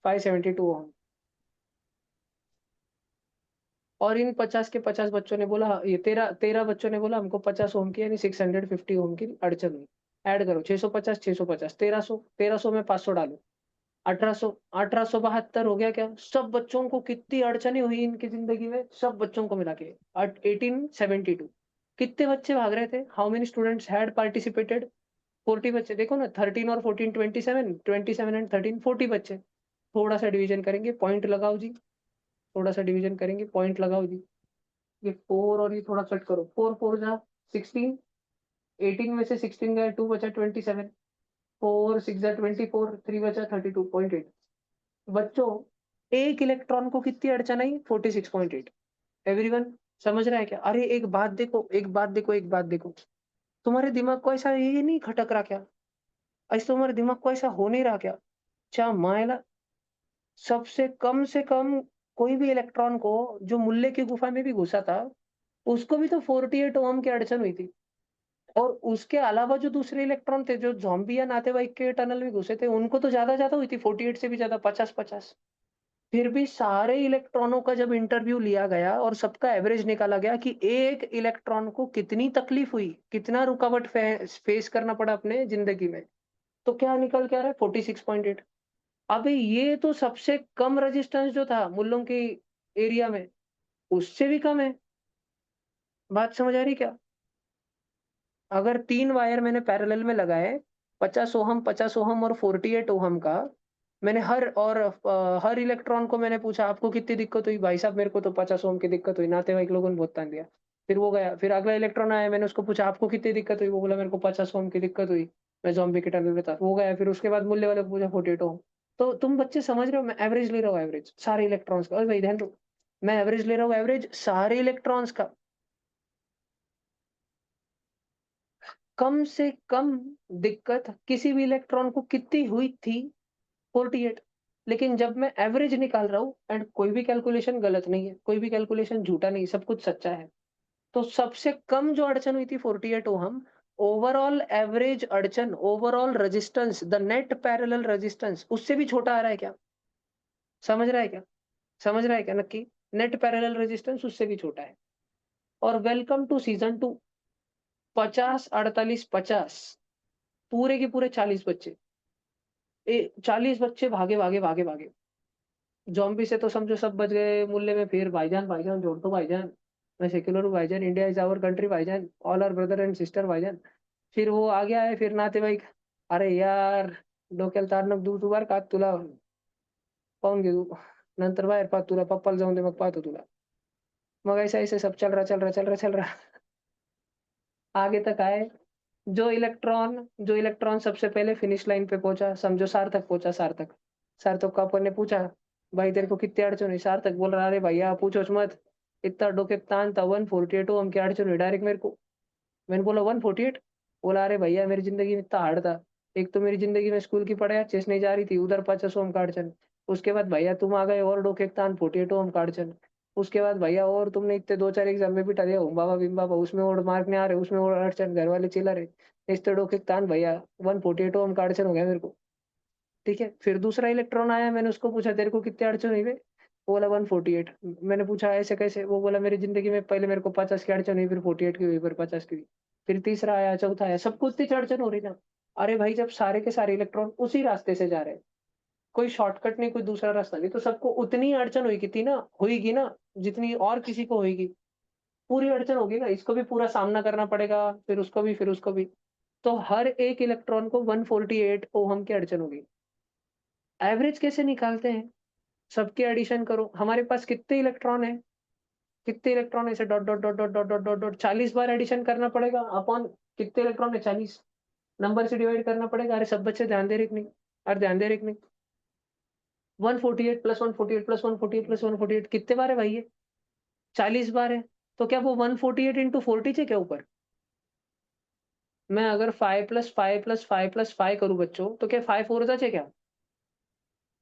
572 ओहम। और इन 50 के 50 बच्चों ने बोला, ये 13 बच्चों ने बोला हमको 50 ओम की यानी 650 ओम की अड़चन हुई। ऐड करो, 650 650 1300, 1300 में 500 डालो, 1800, 1872 हो गया क्या? सब बच्चों को कितनी अड़चने हुई इनकी जिंदगी में, सब बच्चों को मिला के 1872। कितने बच्चे भाग रहे थे, how many students had participated? 40 बच्चे, देखो ना, 13 और 14 27, 27 एंड 13 40 बच्चे। थोड़ा सा डिवीजन करेंगे, पॉइंट लगाओ जी, थोड़ा सा डिवीजन करेंगे, पॉइंट लगाओ जी। ये 4 और ये थोड़ा कट करो, 4 4 जा 16, 18 में से 16 गया, 2 बचा 27, 4 6 जा 24, 3 बचा 32.8। बच्चों, एक इलेक्ट्रॉन को कितनी अड़चन आई? 46.8। एवरीवन समझ रहा है क्या? अरे एक बात देखो, एक बात देखो, एक बात देखो, तुम्हारे दिमाग को ऐसा ये नहीं खटक रहा क्या? ऐसा तुम्हारे दिमाग को ऐसा हो नहीं रहा क्या? क्या मायला, सबसे कम से कम कोई भी इलेक्ट्रॉन को जो मुल्ले की गुफा में भी घुसा था, उसको भी तो 48 ओम की अड़चन हुई थी। और उसके अलावा जो दूसरे इलेक्ट्रॉन थे, जो ज़ॉम्बी या नातेवाईक के टनल में घुसे थे, उनको तो ज़्यादा हुई थी, 48 से भी ज़्यादा, 50-50। फिर भी सारे इलेक्ट्रॉनों का जब इंटरव्यू लिया गया और सबका एवरेज निकाला गया कि एक इलेक्ट्रॉन को कितनी तकलीफ हुई, कितना रुकावट फेस करना पड़ा अपने जिंदगी में, तो क्या निकल के आ रहा है? 46.8। अबे ये तो सबसे कम रेजिस्टेंस जो था मुल्लों के एरिया में, उससे भी कम है। बात समझ आ रही क्या? अगर 3 वायर मैंने पैरेलल में लगाए, 50 ओहम, 50 ओहम और 48 ओहम का, मैंने हर इलेक्ट्रॉन को मैंने पूछा आपको कितनी दिक्कत हुई? भाई साहब मेरे को तो 50 ओम की दिक्कत हुई, नातेवाईक लोगों ने बहुत तान दिया। फिर वो गया, फिर अगला इलेक्ट्रॉन आया, मैंने उसको पूछा आपको कितनी दिक्कत हुई? वो बोला मेरे को 50 ओम की दिक्कत हुई, मैं ज़ॉम्बी के टनल में था। वो गया, फिर उसके बाद मूल्य वाले को पूछा 48 ओम। तो तुम बच्चे समझ रहे हो, मैं एवरेज ले रहा हूँ, एवरेज सारे इलेक्ट्रॉन्स का। ओए भाई ध्यान दो, मैं एवरेज ले रहा हूँ, एवरेज सारे इलेक्ट्रॉन्स का। कम से कम दिक्कत किसी भी इलेक्ट्रॉन को कितनी हुई थी? 48। लेकिन जब मैं एवरेज निकाल रहा हूँ, एंड कोई भी कैलकुलेशन गलत नहीं है, कोई भी कैलकुलेशन झूठा नहीं, सब कुछ सच्चा है। तो सबसे कम जो अड़चन हुई थी 48 ओहम, ओवरऑल एवरेज अड़चन, overall resistance, the net parallel resistance उससे भी छोटा आ रहा है क्या? समझ रहा है क्या? समझ रहा है क्या नक्की? नेट पैरेलल रेजिस्टेंस उससे भी छोटा है। और वेलकम टू सीजन 2। 50 48 50, पूरे के पूरे 40 बच्चे, 40 बच्चे भागे भागे भागे भागे। ज़ॉम्बी से तो समझो सब बच गए, मुल्ले में फिर भाईजान भाईजान जोड़ दो भाईजान, मैं सेक्युलर हूँ भाईजान, इंडिया इज आवर कंट्री भाईजान, all are brother and sister भाईजान। फिर वो आ गया है, फिर नातेवाईक, अरे यार डोक्याला तार नको देऊ, तू बर का, तुला पाहून घेऊ, नंतर बाहेर पाहतो तुला, पप्पाला जाऊन दे मग पाहतो तुला। मग ऐसा ऐसे सब चल रहा चल रहा चल रहा चल रहा। आगे तक आए, जो इलेक्ट्रॉन सबसे पहले फिनिश लाइन पे पहुंचा, समझो सार्थक पहुंचा, सार्थक। सार्थक को अपन ने पूछा भाई तेरे को कितनी अड़चन हुई? सार्थक बोल रहा अरे भैया पूछो मत, इतना डोके पे तान था, 148 हम की अड़चन हुई डायरेक्ट मेरे को। मैंने बोला 148? बोला अरे भैया मेरी जिंदगी में इतना हार्ड था, एक तो मेरी जिंदगी में स्कूल की पढ़ाई अच्छे से नहीं जा रही थी, उधर 50 ओम का अड़चन, उसके बाद भैया तुम आ गए और डोके पे तान 48 ओम का अड़चन, उसके बाद भैया और तुमने इतने 2 4 एग्जाम में बिठा दिया, हूँ बाबा बिम बाबा, उसमें और मार्क नहीं आ रहे, उसमें और अड़चन, घर वाले चिल्ला रहे, इस तो डोके पे तान भैया, 148 ओम का अड़चन हो गया मेरे को। ठीक है, फिर दूसरा इलेक्ट्रॉन आया, मैंने उसको पूछा तेरे को कितने अड़चन हुई बे? वो बोला 148। मैंने पूछा ऐसे कैसे? वो बोला मेरी जिंदगी में पहले मेरे को 50 की अड़चन हुई, फिर 48 की हुई, फिर 50 की हुई, फिर तीसरा आया, चौथा आया, सबको उतनी अड़चन हो रही ना। अरे भाई, जब सारे के सारे इलेक्ट्रॉन उसी रास्ते से जा रहे हैं, कोई शॉर्टकट नहीं, कोई दूसरा रास्ता नहीं, तो सबको उतनी अड़चन होगी थी ना, होगी ना, जितनी और किसी को होगी। पूरी अड़चन होगी ना, इसको भी पूरा सामना करना पड़ेगा, फिर उसको भी, फिर उसको भी। तो हर एक इलेक्ट्रॉन को 148 ओहम की अड़चन होगी। एवरेज कैसे निकालते हैं? सबके एडिशन करो। हमारे पास कितने इलेक्ट्रॉन है? कितने इलेक्ट्रॉन ऐसे dot dot dot dot dot dot dot dot 40 बार एडिशन करना पड़ेगा अपॉन कितने इलेक्ट्रॉन है? 40 नंबर से डिवाइड करना पड़ेगा। अरे सब बच्चे ध्यान दे रहे कि नहीं? अरे ध्यान दे रहे कि नहीं? 148 प्लस 148 प्लस 148 प्लस 148 कितने बार है भाई ये? 40 बार है। तो क्या वो 148 इंटू 40 है क्या ऊपर? मैं अगर 5 प्लस 5 प्लस 5 प्लस 5 करूं बच्चों, तो क्या 5 फोर है क्या?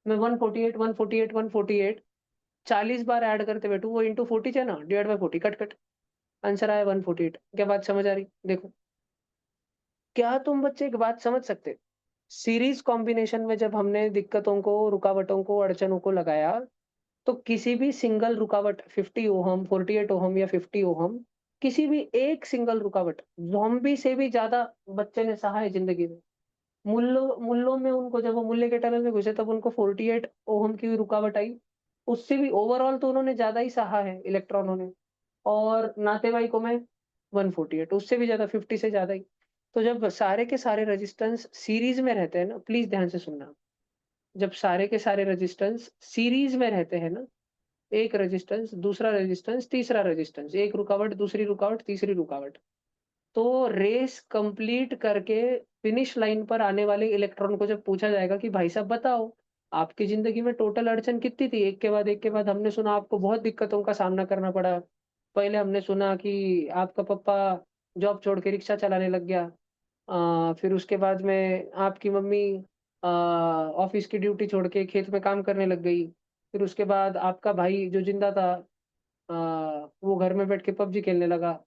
मैं 148 148 148 40 बार ऐड करते बैठू, वो इंटू 40 है ना, divide by 40, cut cut, answer आया 148। क्या बात समझ आ रही? देखो, क्या तुम बच्चे एक बात समझ सकते? सीरीज कॉम्बिनेशन में जब हमने दिक्कतों को, रुकावटों को, अड़चनों को लगाया, तो किसी भी सिंगल रुकावट 50 ओहम, 48 ओहम या 50 ओहम, किसी भी एक सिंगल रुकावट ज़ॉम्बी से भी ज़्यादा बच्चे ने सहा है ज़िंदगी में। मुल्लों मुल्लों में उनको, जब वो मूल्य के टनल में घुसे, तब उनको 48 ओहम की रुकावट आई। उससे भी ओवरऑल तो उन्होंने ज़्यादा ही सहा है इलेक्ट्रॉनों ने। और नातेवाईकों में 148, उससे भी ज़्यादा, 50 से ज़्यादा ही। तो जब सारे के सारे रेजिस्टेंस सीरीज में रहते हैं ना, प्लीज़ ध्यान से सुनना। जब सारे के सारे रेजिस्टेंस सीरीज में रहते हैं ना, एक रेजिस्टेंस, दूसरा रेजिस्टेंस, तीसरा रेजिस्टेंस, एक रुकावट, दूसरी रुकावट, तीसरी रुकावट, तो रेस कंप्लीट करके फिनिश लाइन पर आने वाले इलेक्ट्रॉन को जब पूछा जाएगा कि भाई साहब बताओ, आपकी जिंदगी में टोटल अड़चन कितनी थी? एक के बाद एक के बाद हमने सुना आपको बहुत दिक्कतों का सामना करना पड़ा। पहले हमने सुना कि आपका पापा जॉब छोड़ के रिक्शा चलाने लग गया। फिर उसके बाद में आपकी मम्मी ऑफिस की ड्यूटी छोड़ के खेत में काम करने लग गई। फिर उसके बाद आपका भाई जो जिंदा था, वो घर में बैठ के पबजी खेलने लगा।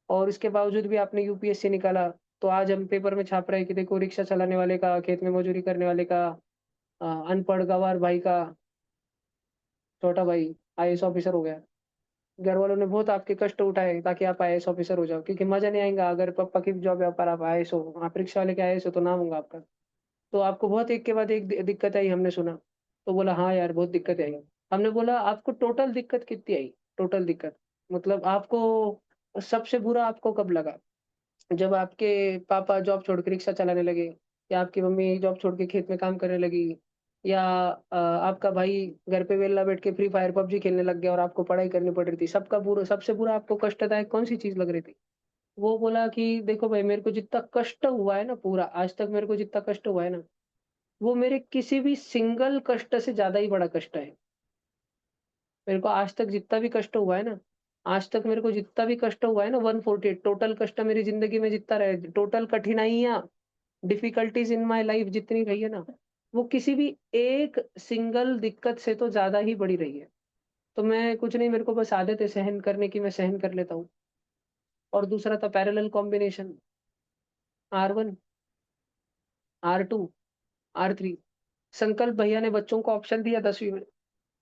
और इसके बावजूद भी आपने यूपीएससी निकाला। तो आज हम पेपर में छाप रहे हैं कि देखो, रिक्शा चलाने वाले का, खेत में मजदूरी करने वाले का, अनपढ़ गँवार भाई का छोटा भाई आईएएस ऑफिसर हो गया। घर वालों ने बहुत आपके कष्ट उठाए ताकि आप आईएएस ऑफिसर हो जाओ, क्योंकि मजा नहीं आएगा अगर पापा की जॉब है पर आप आईएएस हो, आप रिक्शा वाले के आईएएस हो तो नाम होगा आपका। तो आपको बहुत एक के बाद एक दिक्कत आई, हमने सुना। तो बोला हाँ यार बहुत दिक्कत आई। हमने बोला आपको टोटल दिक्कत कितनी आई? टोटल दिक्कत मतलब आपको सबसे बुरा आपको कब लगा? जब आपके पापा जॉब छोड़ के रिक्शा चलाने लगे, या आपकी मम्मी जॉब छोड़ के खेत में काम करने लगी, या आपका भाई घर पे वेला बैठ के फ्री फायर पबजी खेलने लग गया और आपको पढ़ाई करनी पड़ रही थी, सबका बुरा, सबसे बुरा आपको कष्टदायक कौन सी चीज लग रही थी? वो बोला कि देखो भाई, मेरे को जितना कष्ट हुआ है ना, पूरा आज तक मेरे को जितना कष्ट हुआ है ना, वो मेरे किसी भी सिंगल कष्ट से ज्यादा ही बड़ा कष्ट है। मेरे को आज तक जितना भी कष्ट हुआ है ना, आज तक मेरे को जितना भी कष्ट हुआ है ना, 148 टोटल कष्ट मेरी जिंदगी में जितना रहे, टोटल कठिनाइयाँ, डिफिकल्टीज इन माय लाइफ जितनी रही है ना, वो किसी भी एक सिंगल दिक्कत से तो ज्यादा ही बड़ी रही है। तो मैं कुछ नहीं, मेरे को बस आदत है सहन करने की, मैं सहन कर लेता हूँ। और दूसरा था parallel combination, R1, R2, R3। संकल्प भैया ने बच्चों को ऑप्शन दिया 10वीं में,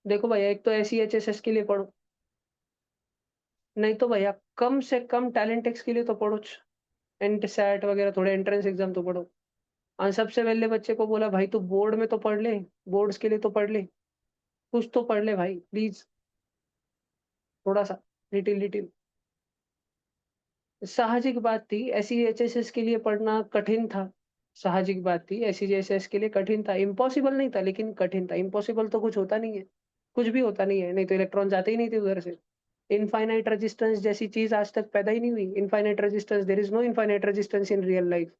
देखो भैया, एक तो SEHSS के लिए पढ़ो, नहीं तो भैया कम से कम टैलेंट टेक्स के लिए तो पढ़ो, एंट सैट वगैरह थोड़े एंट्रेंस एग्जाम तो पढ़ो। और सबसे पहले बच्चे को बोला भाई तू बोर्ड में तो पढ़ ले, बोर्ड्स के लिए तो पढ़ ले, कुछ तो पढ़ ले भाई प्लीज, थोड़ा सा, लिटिल लिटिल। साहजिक बात थी, SEHSS के लिए पढ़ना कठिन था। साहजिक बात थी, SEHSS के लिए कठिन था, इम्पॉसिबल नहीं था लेकिन कठिन था। इम्पॉसिबल तो कुछ होता नहीं है, कुछ भी होता नहीं है, नहीं तो इलेक्ट्रॉन जाते ही नहीं थे उधर से। इनफाइनाइट रेजिस्टेंस जैसी चीज आज तक पैदा ही नहीं हुई। Infinite resistance, there is no infinite resistance in real life.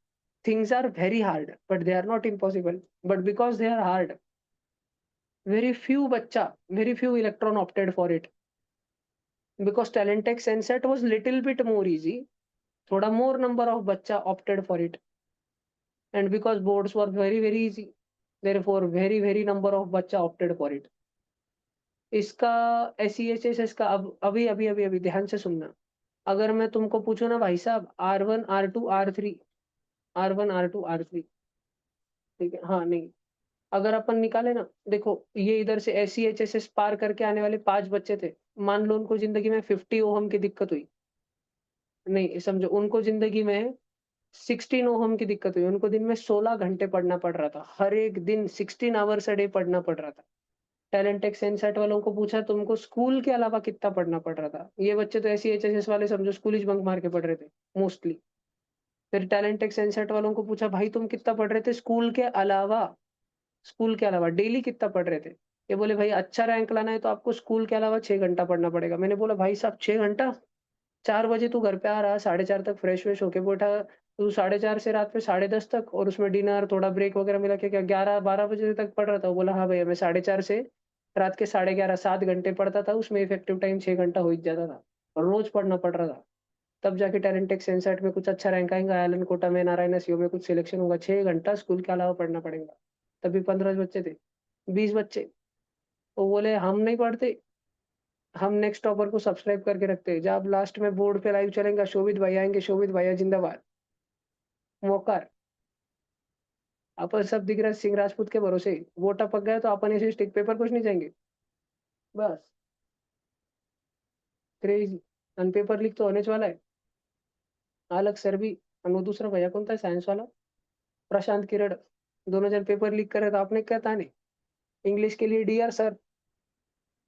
Things are very hard, but they are not impossible. But because they are hard, very few electron opted for it. Because Talentex NSET was little bit more easy, thoda more number of bachcha opted for it. And because boards were very easy, therefore very number of bachcha opted for it. इसका SEHSS का अब अभी ध्यान से सुनना। अगर मैं तुमको पूछूं ना भाई साहब, R1 R2 R3, R1 R2 R3, ठीक है? हाँ नहीं, अगर अपन निकाले ना, देखो ये इधर से SEHSS पार करके आने वाले 5 बच्चे थे। मान लो उनको ज़िंदगी में 50 ओहम की दिक्कत हुई। नहीं समझो, उनको ज़िंदगी में 16 ओहम की दिक्कत हुई। उनको दिन में 16 घंटे पढ़ना पड़ रहा था। हर एक दिन 16 आवर्स अ डे पढ़ना पड़ रहा था। टैलेंट टेक सेंसेट वालों को पूछा तुमको स्कूल के अलावा कितना पढ़ना पड़ रहा था? ये बच्चे तो SEHSS वाले समझो स्कूल ही बंक मार के पढ़ रहे थे मोस्टली। फिर टैलेंट टेक सेंसेट वालों को पूछा भाई तुम कितना पढ़ रहे थे स्कूल के अलावा डेली कितना पढ़ रहे थे? ये बोले भाई अच्छा रैंक लाना है तो आपको स्कूल के अलावा 6 घंटा पढ़ना पड़ेगा। मैंने बोला भाई साहब 6 घंटा? 4 बजे तू घर पे आ रहा, 4:30 तक फ्रेश-व्रेश होके बैठा, तू 4:30 से रात में 10:30 तक और उसमें डिनर, थोड़ा ब्रेक वगैरह मिला के क्या 11-12 बजे तक पढ़ रहा था? वो बोला हाँ भैया मैं 4:30 से रात के 11:30 7 घंटे पढ़ता था, उसमें इफेक्टिव टाइम 6 घंटा हो ही जाता था और रोज़ पढ़ना पड़ रहा था। तब जाके टैलेंट टेक सेंसेट में कुछ अच्छा रैंक आएगा, आयरलैंड कोटा में, नारायण एसईओ में कुछ सिलेक्शन होगा। 6 घंटा स्कूल के अलावा पढ़ना पड़ेगा। तभी 15 बच्चे थे, 20 बच्चे। वो बोले हम नहीं पढ़ते, हम नेक्स्ट टॉपर को सब्सक्राइब करके रखते हैं। जब लास्ट में बोर्ड पे लाइव चलेगा, शोभित भैया आएंगे, शोभित भैया जिंदाबाद, मोकार। अपन सब दिख रहा है सिंह राजपूत के भरोसे। वो टपक गए तो अपन ऐसे स्टिक पेपर कुछ नहीं जाएंगे। बस क्रेजी। अन पेपर लीक तो होने वाला है। अलग सर भी, और वो दूसरा भैया कौन था साइंस वाला, प्रशांत किरण, दोनों जन पेपर लीक करे तो आपने क्या था नहीं। इंग्लिश के लिए डीआर सर,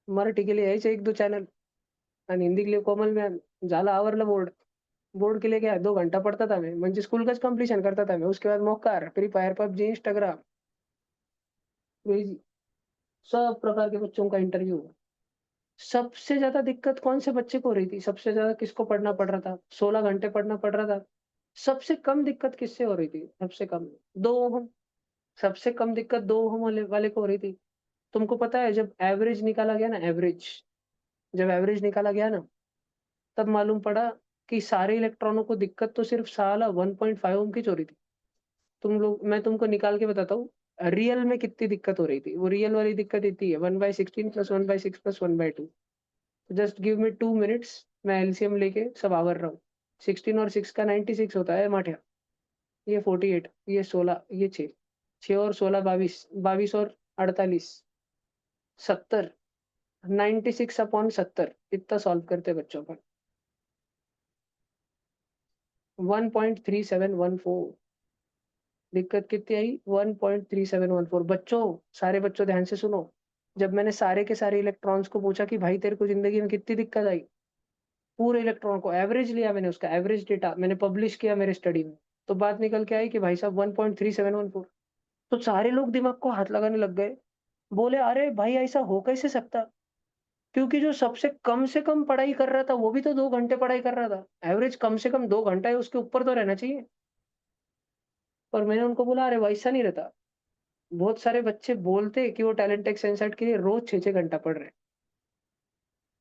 मराठी के लिए यायचे 1-2 चॅनल आणि हिंदी के लिए कोमल मॅम. झालं आवरलं बोर्ड. बोर्ड के लिए क्या 2 घंटा पढ़ता था मैं, म्हणजे स्कूल का कंप्लीशन करता था मैं। उसके बाद मोकार, Free Fire, PUBG, Instagram, crazy. सब प्रकार के बच्चों का इंटरव्यू हुआ। सबसे ज्यादा दिक्कत कौन से बच्चे को हो रही थी? सबसे ज्यादा किसको पढ़ना पड़ रहा था? 16 घंटे पढ़ना पड़ रहा था। सबसे कम दिक्कत किससे हो रही थी? सबसे कम 2 ओहम। सबसे कम दिक्कत 2 ओहम वाले को हो रही थी। तुमको पता है जब एवरेज निकाला गया ना, जब एवरेज निकाला गया ना, तब मालूम पड़ा कि सारे इलेक्ट्रॉनों को दिक्कत तो सिर्फ साला 1.5 ओम की हो रही थी। मैं तुमको निकाल के बताता हूँ रियल में कितनी दिक्कत हो रही थी। वो रियल वाली दिक्कत इतनी है, 1/16 plus 1/6 plus 1/2। Just give me 2 minutes, मैं एलसीएम लेके सब आवर रहा हूँ। 16 और 6 का 96 होता है माठिया। ये 48, ये 16, ये 6, 6 और 16 22, 22 और 48, 70, 96/70 इतना सॉल्व करते बच्चों पर। 1.3714। दिक्कत कितनी आई? 1.3714। बच्चों, सारे बच्चों ध्यान से सुनो। जब मैंने सारे के सारे इलेक्ट्रॉन्स को पूछा कि भाई तेरे को जिंदगी में कितनी दिक्कत आई, पूरे इलेक्ट्रॉन को एवरेज लिया मैंने, उसका एवरेज डेटा मैंने पब्लिश किया मेरे स्टडी में, तो बात निकल के आई कि भाई साहब 1.3714। तो सारे लोग दिमाग को हाथ लगाने लग गए। बोले अरे भाई ऐसा हो कैसे सकता? क्योंकि जो सबसे कम से कम पढ़ाई कर रहा था वो भी तो 2 घंटे पढ़ाई कर रहा था। एवरेज कम से कम 2 घंटा है, उसके ऊपर तो रहना चाहिए। और मैंने उनको बोला अरे वैसा नहीं रहता। बहुत सारे बच्चे बोलते कि वो टैलेंट टेक सेंसेट के लिए रोज 6-6 घंटा पढ़ रहे हैं,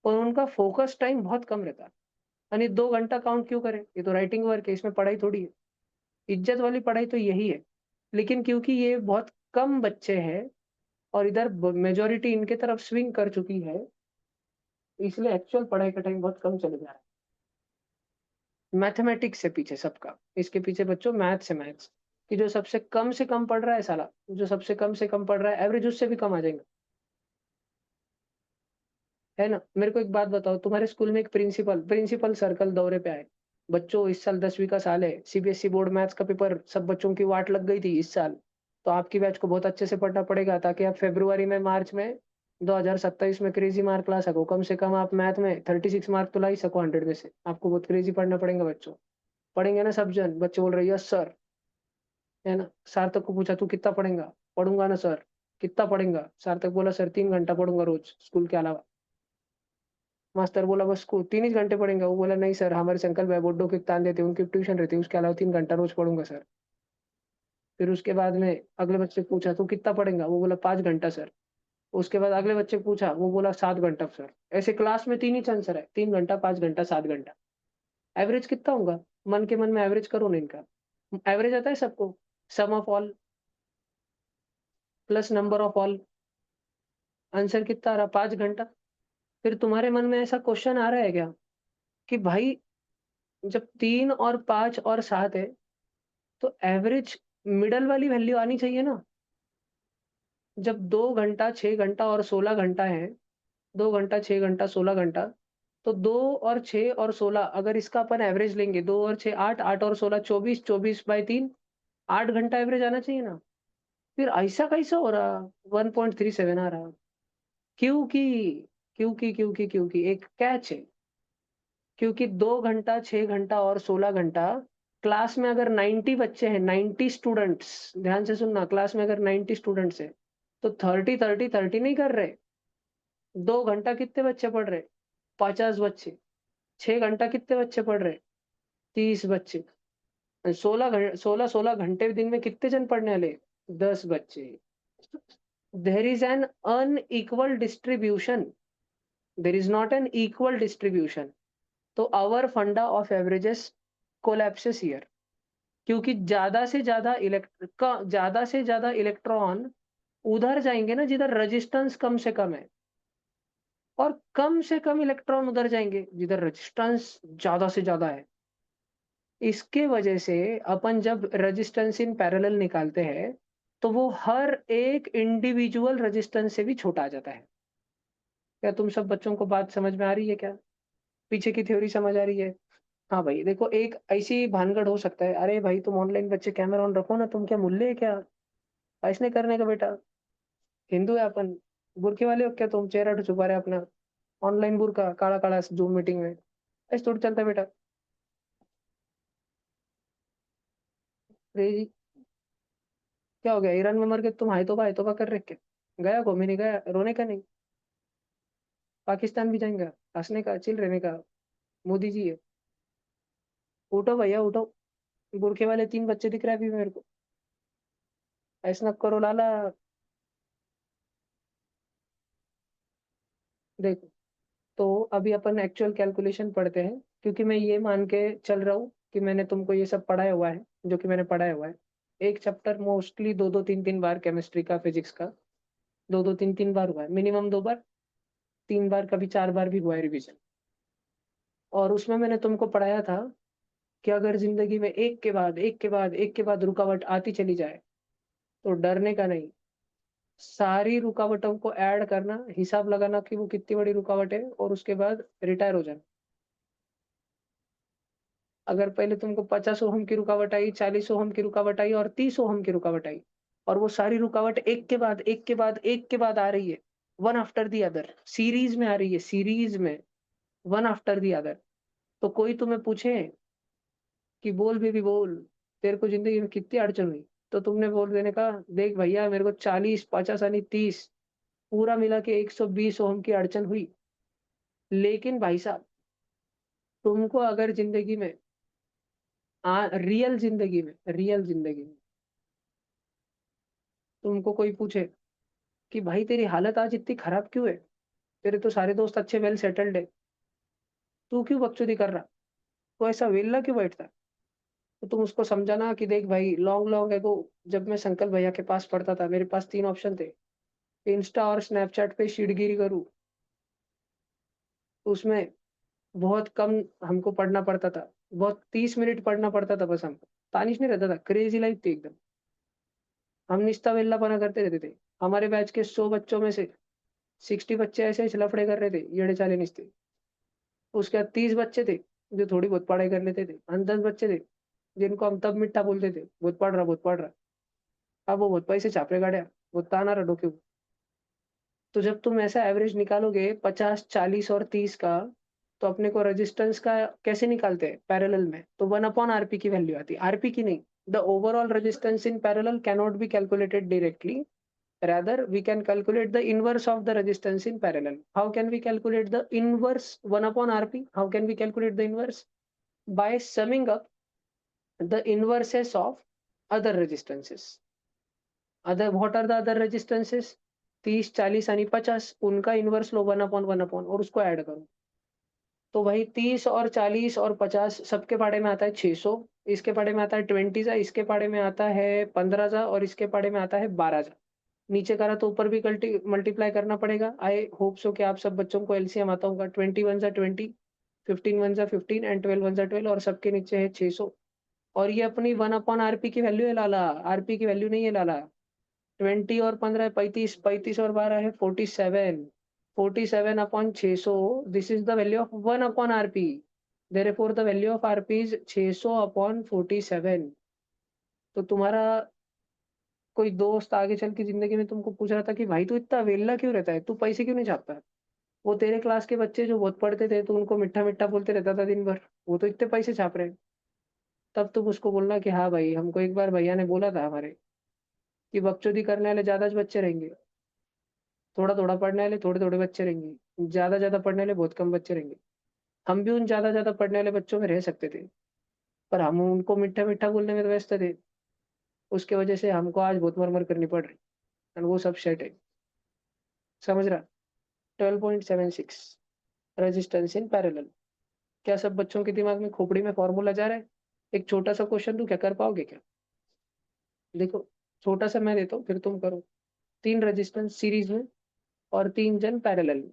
और उनका फोकस टाइम बहुत कम रहता है। यानी 2 घंटा काउंट क्यों करें? ये तो राइटिंग वर्क है, इसमें पढ़ाई थोड़ी है। इज्जत वाली पढ़ाई तो यही है। लेकिन क्योंकि ये बहुत कम बच्चे हैं और इधर मेजोरिटी इनके तरफ स्विंग कर चुकी है, इसलिए एक्चुअल पढ़ाई का टाइम बहुत कम चले जा रहा है। मैथमेटिक्स से पीछे सबका, इसके पीछे बच्चों मैथ्स है, मैथ्स कि जो सबसे कम से कम पढ़ रहा है साला, जो सबसे कम से कम पढ़ रहा है एवरेज उससे भी कम आ जाएंगे, है ना? मेरे को एक बात बताओ, तुम्हारे स्कूल में एक प्रिंसिपल सर्कल दौरे पे आए। बच्चों इस साल 10वीं का साल है, सीबीएसई बोर्ड मैथ्स का पेपर सब बच्चों की वाट लग गई थी इस साल। तो आपकी बैच को बहुत अच्छे से पढ़ना पड़ेगा ताकि आप फरवरी में, मार्च में 2027 में क्रेजी मार्क ला सको। कम से कम आप मैथ में 36 मार्क तो ला ही सको 100 में से। आपको बहुत क्रेजी पढ़ना पड़ेगा बच्चों। पढ़ेंगे ना सब जन? बच्चे बोल रहे यस सर, है ना? सार्थक को पूछा तू कितना पढ़ेगा? पढ़ूंगा ना सर। कितना पढ़ेगा? सार्थक बोला सर 3 घंटा पढ़ूंगा रोज स्कूल के अलावा। मास्टर बोला बस को 3 ही घंटे पढ़ेंगे? वो बोला नहीं सर, हमारे से अंकल भाई बोड्डो की तान देते हैं, उनकी ट्यूशन रहती है, उसके अलावा 3 घंटा रोज पढ़ूंगा सर। फिर उसके बाद में अगले बच्चे को पूछा तू कितना पढ़ेगा? वो बोला 5 घंटा सर। उसके बाद अगले बच्चे को पूछा, वो बोला 7 घंटा सर। ऐसे क्लास में 3 ही आंसर है, 3 घंटा, 5 घंटा, 7 घंटा। एवरेज कितना होगा? मन के मन में एवरेज करो ना इनका। एवरेज आता है सबको, sum of all plus number of all. Answer कितना आ रहा? 5 घंटा। फिर तुम्हारे मन में ऐसा क्वेश्चन आ रहा है क्या कि भाई जब 3 और 5 और 7 है तो एवरेज मिडल वाली वैल्यू आनी चाहिए ना? जब 2 घंटा, 6 घंटा और 16 घंटा है, 2 घंटा, 6 घंटा, 16 घंटा, तो 2 और 6 और 16 अगर इसका अपन एवरेज लेंगे, 2 और 6 8, 8 और 16 24, 24/3 8 घंटा एवरेज आना चाहिए ना? फिर ऐसा कैसा हो रहा? 1.37 आ रहा। क्योंकि क्योंकि एक कैच है। क्योंकि 2 घंटा, 6 घंटा और 16 घंटा क्लास में अगर 90 बच्चे हैं, 90 स्टूडेंट्स, ध्यान से सुनना, क्लास में अगर 90 स्टूडेंट्स हैं, तो 30 नहीं कर रहे। 2 घंटा कितने बच्चे पढ़ रहे? 50 बच्चे। 6 घंटा कितने बच्चे पढ़ रहे? 30 बच्चे। 16 घंटे दिन में कितने जन पढ़ने वाले? 10 बच्चे। There is an unequal distribution, there is not an equal distribution. तो our funda of averages collapses here. क्योंकि ज्यादा से ज्यादा इलेक्ट्रॉन उधर जाएंगे ना जिधर रेजिस्टेंस कम से कम है, और कम से कम इलेक्ट्रॉन उधर जाएंगे जिधर रेजिस्टेंस ज्यादा से ज्यादा है। इसके वजह से अपन जब रेजिस्टेंस इन पैरेलल निकालते हैं, तो वो हर एक इंडिविजुअल रेजिस्टेंस से भी छोटा आ जाता है। क्या तुम सब बच्चों को बात समझ में आ रही है क्या? पीछे की थ्योरी समझ आ रही है? हाँ भाई देखो, एक ऐसी भानगढ़ हो सकता है, अरे भाई तुम ऑनलाइन बच्चे कैमरा ऑन रखो ना, तुम क्या मुल्ले है क्या? ऐसे नहीं करने का बेटा, हिंदू है अपन। बुरखे वाले हो क्या तुम? चेहरा छुपा रहे अपना, ऑनलाइन बुरका काला काला जूम मीटिंग में, ऐसे थोड़ी चलता है बेटा। अरे जी, क्या हो गया? ईरान में मर के तुम हाय तोबा कर रहे क्या? गया घूमने नहीं गया? रोने का नहीं? पाकिस्तान भी जाएंगे? हंसने का, चिल रहने का? मोदी जी है। उठो भैया उठो, बुरखे वाले 3 बच्चे दिख रहे हैं अभी मेरे को, ऐसा न करो लाला। देखो, तो अभी अपन एक्चुअल कैलकुलेशन पढ़ते हैं, क्योंकि मैं ये मान के चल रहा हूँ कि मैंने तुमको ये सब पढ़ाया हुआ है, जो कि मैंने पढ़ाया हुआ है। एक चैप्टर मोस्टली 2-2 3-3 बार, केमिस्ट्री का, फिजिक्स का 2-2 3-3 बार हुआ है, मिनिमम 2 बार, 3 बार, कभी 4 बार भी हुआ है रिविजन। और उसमें मैंने तुमको पढ़ाया था कि अगर जिंदगी में एक के बाद रुकावट आती चली जाए, तो डरने का नहीं, सारी रुकावटों को ऐड करना, हिसाब लगाना कि वो कितनी बड़ी रुकावट है, और उसके बाद रिटायर हो जाना। अगर पहले तुमको 50 ओहम की रुकावट आई, 40 ओहम की रुकावट आई और 30 ओहम की रुकावट आई, और वो सारी रुकावट एक के बाद आ रही है, one after the other, series में आ रही है, सीरीज में, वन आफ्टर दी अदर, तो कोई तुम्हें पूछे कि बोल बेबी बोल, तेरे को जिंदगी में कितनी अड़चन हुई, तो तुमने बोल देने का, देख भैया मेरे को 40 50 यानी 30, पूरा मिला के 120 ओहम की अड़चन हुई। लेकिन भाई साहब, तुमको अगर जिंदगी में, रियल जिंदगी में तुमको कोई पूछे कि भाई तेरी हालत आज इतनी खराब क्यों है, तेरे तो सारे दोस्त अच्छे वेल सेटल्ड है, तू क्यों बकचोदी कर रहा, तो ऐसा वेल्ला क्यों बैठता है? तो तुम उसको समझाना कि देख भाई, लॉन्ग लॉन्ग है, तो जब मैं संकल्प भैया के पास पढ़ता था, मेरे पास 3 ऑप्शन थे, इंस्टा और स्नैपचैट पे शीटगिरी करूँ, तो उसमें बहुत कम हमको पढ़ना पड़ता था, बहुत 30 मिनट पढ़ना पड़ता था बस हमको, तानिश नहीं रहता था, क्रेजी लाइफ थी एकदम। हम निस्ता वेल्लापना करते रहते थे। हमारे बैच के 100 बच्चों में से 60 बच्चे ऐसे लफड़े कर रहे थे, येड़े चाले निस्ते। उसके बाद 30 बच्चे थे जो थोड़ी बहुत पढ़ाई कर लेते थे, 10 बच्चे थे जिनको हम तब मिठ्ठा बोलते थे, बहुत पढ़ रहा। अब वो बहुत पैसे छापरे गाड़िया, बहुत ताना रहा डोके को। तो जब तुम ऐसा एवरेज निकालोगे 50 40 और 30 का, तो अपने को रेजिस्टेंस का कैसे निकालते हैं पैरेलल में? तो 1/rp की वैल्यू आती है, आरपी की नहीं। The overall resistance in parallel can not be calculated directly, rather we can calculate the inverse of the resistance in parallel. How can we calculate the inverse 1/rp? How can we calculate the inverse? By summing up the inverses of other resistances. Other, what are the other resistances? 30 40 यानी 50, उनका inverse लो 1/1 और उसको add करो। तो भाई 30 और 40 और 50 सबके पाड़े में आता है 600, इसके पाड़े में आता है 20 सा, इसके पाड़े में आता है 15 सा, और इसके पाड़े में आता है 12 सा। नीचे करा तो ऊपर भी मल्टीप्लाई करना पड़ेगा। आई होप सो कि आप सब बच्चों को एलसीएम आता होगा। 21 सा 20, 15 1 सा 15 एंड 12 1 सा 12, और सबके नीचे है 600। और ये अपनी 1/rp की वैल्यू है लाला, आरपी की वैल्यू नहीं है लाला। 20 और 15 है 35, 35 और 12 है 47, 47 upon 600, this is the value of 1 upon RP, therefore the value of RP is 600 upon 47। तो तुम्हारा कोई दोस्त आगे चल के जिंदगी में तुमको पूछ रहा था कि भाई तू इतना वेल्ला क्यों रहता है, तू पैसे क्यों नहीं छापता है? वो तेरे क्लास के बच्चे जो बहुत पढ़ते थे, तो उनको मिठा मिठा बोलते रहता था दिन भर, वो तो इतने पैसे छाप रहे हैं। तब तुम उसको बोलना कि हाँ भाई, हमको एक बार भैया ने बोला था हमारे कि बकचोदी करने वाले ज्यादा बच्चे रहेंगे, थोड़ा थोड़ा पढ़ने वाले थोड़े थोड़े बच्चे रहेंगे, ज्यादा ज्यादा पढ़ने वाले बहुत कम बच्चे रहेंगे। हम भी उन ज्यादा ज्यादा पढ़ने वाले बच्चों में रह सकते थे, पर हम उनको मिठा मिठा बोलने में तो व्यस्त थे। उसके वजह से हमको आज बहुत मरमर करनी पड़ रही, और वो सब शेट है। समझ रहा? 12.76 रेजिस्टेंस इन पैरेलल। क्या सब बच्चों के दिमाग में खोपड़ी में फॉर्मूला जा रहा है? एक छोटा सा क्वेश्चन दूं, क्या कर पाओगे क्या? देखो, छोटा सा मैं देता हूँ, फिर तुम करो। 3 रेजिस्टेंस सीरीज में और 3 जन पैरेलल में।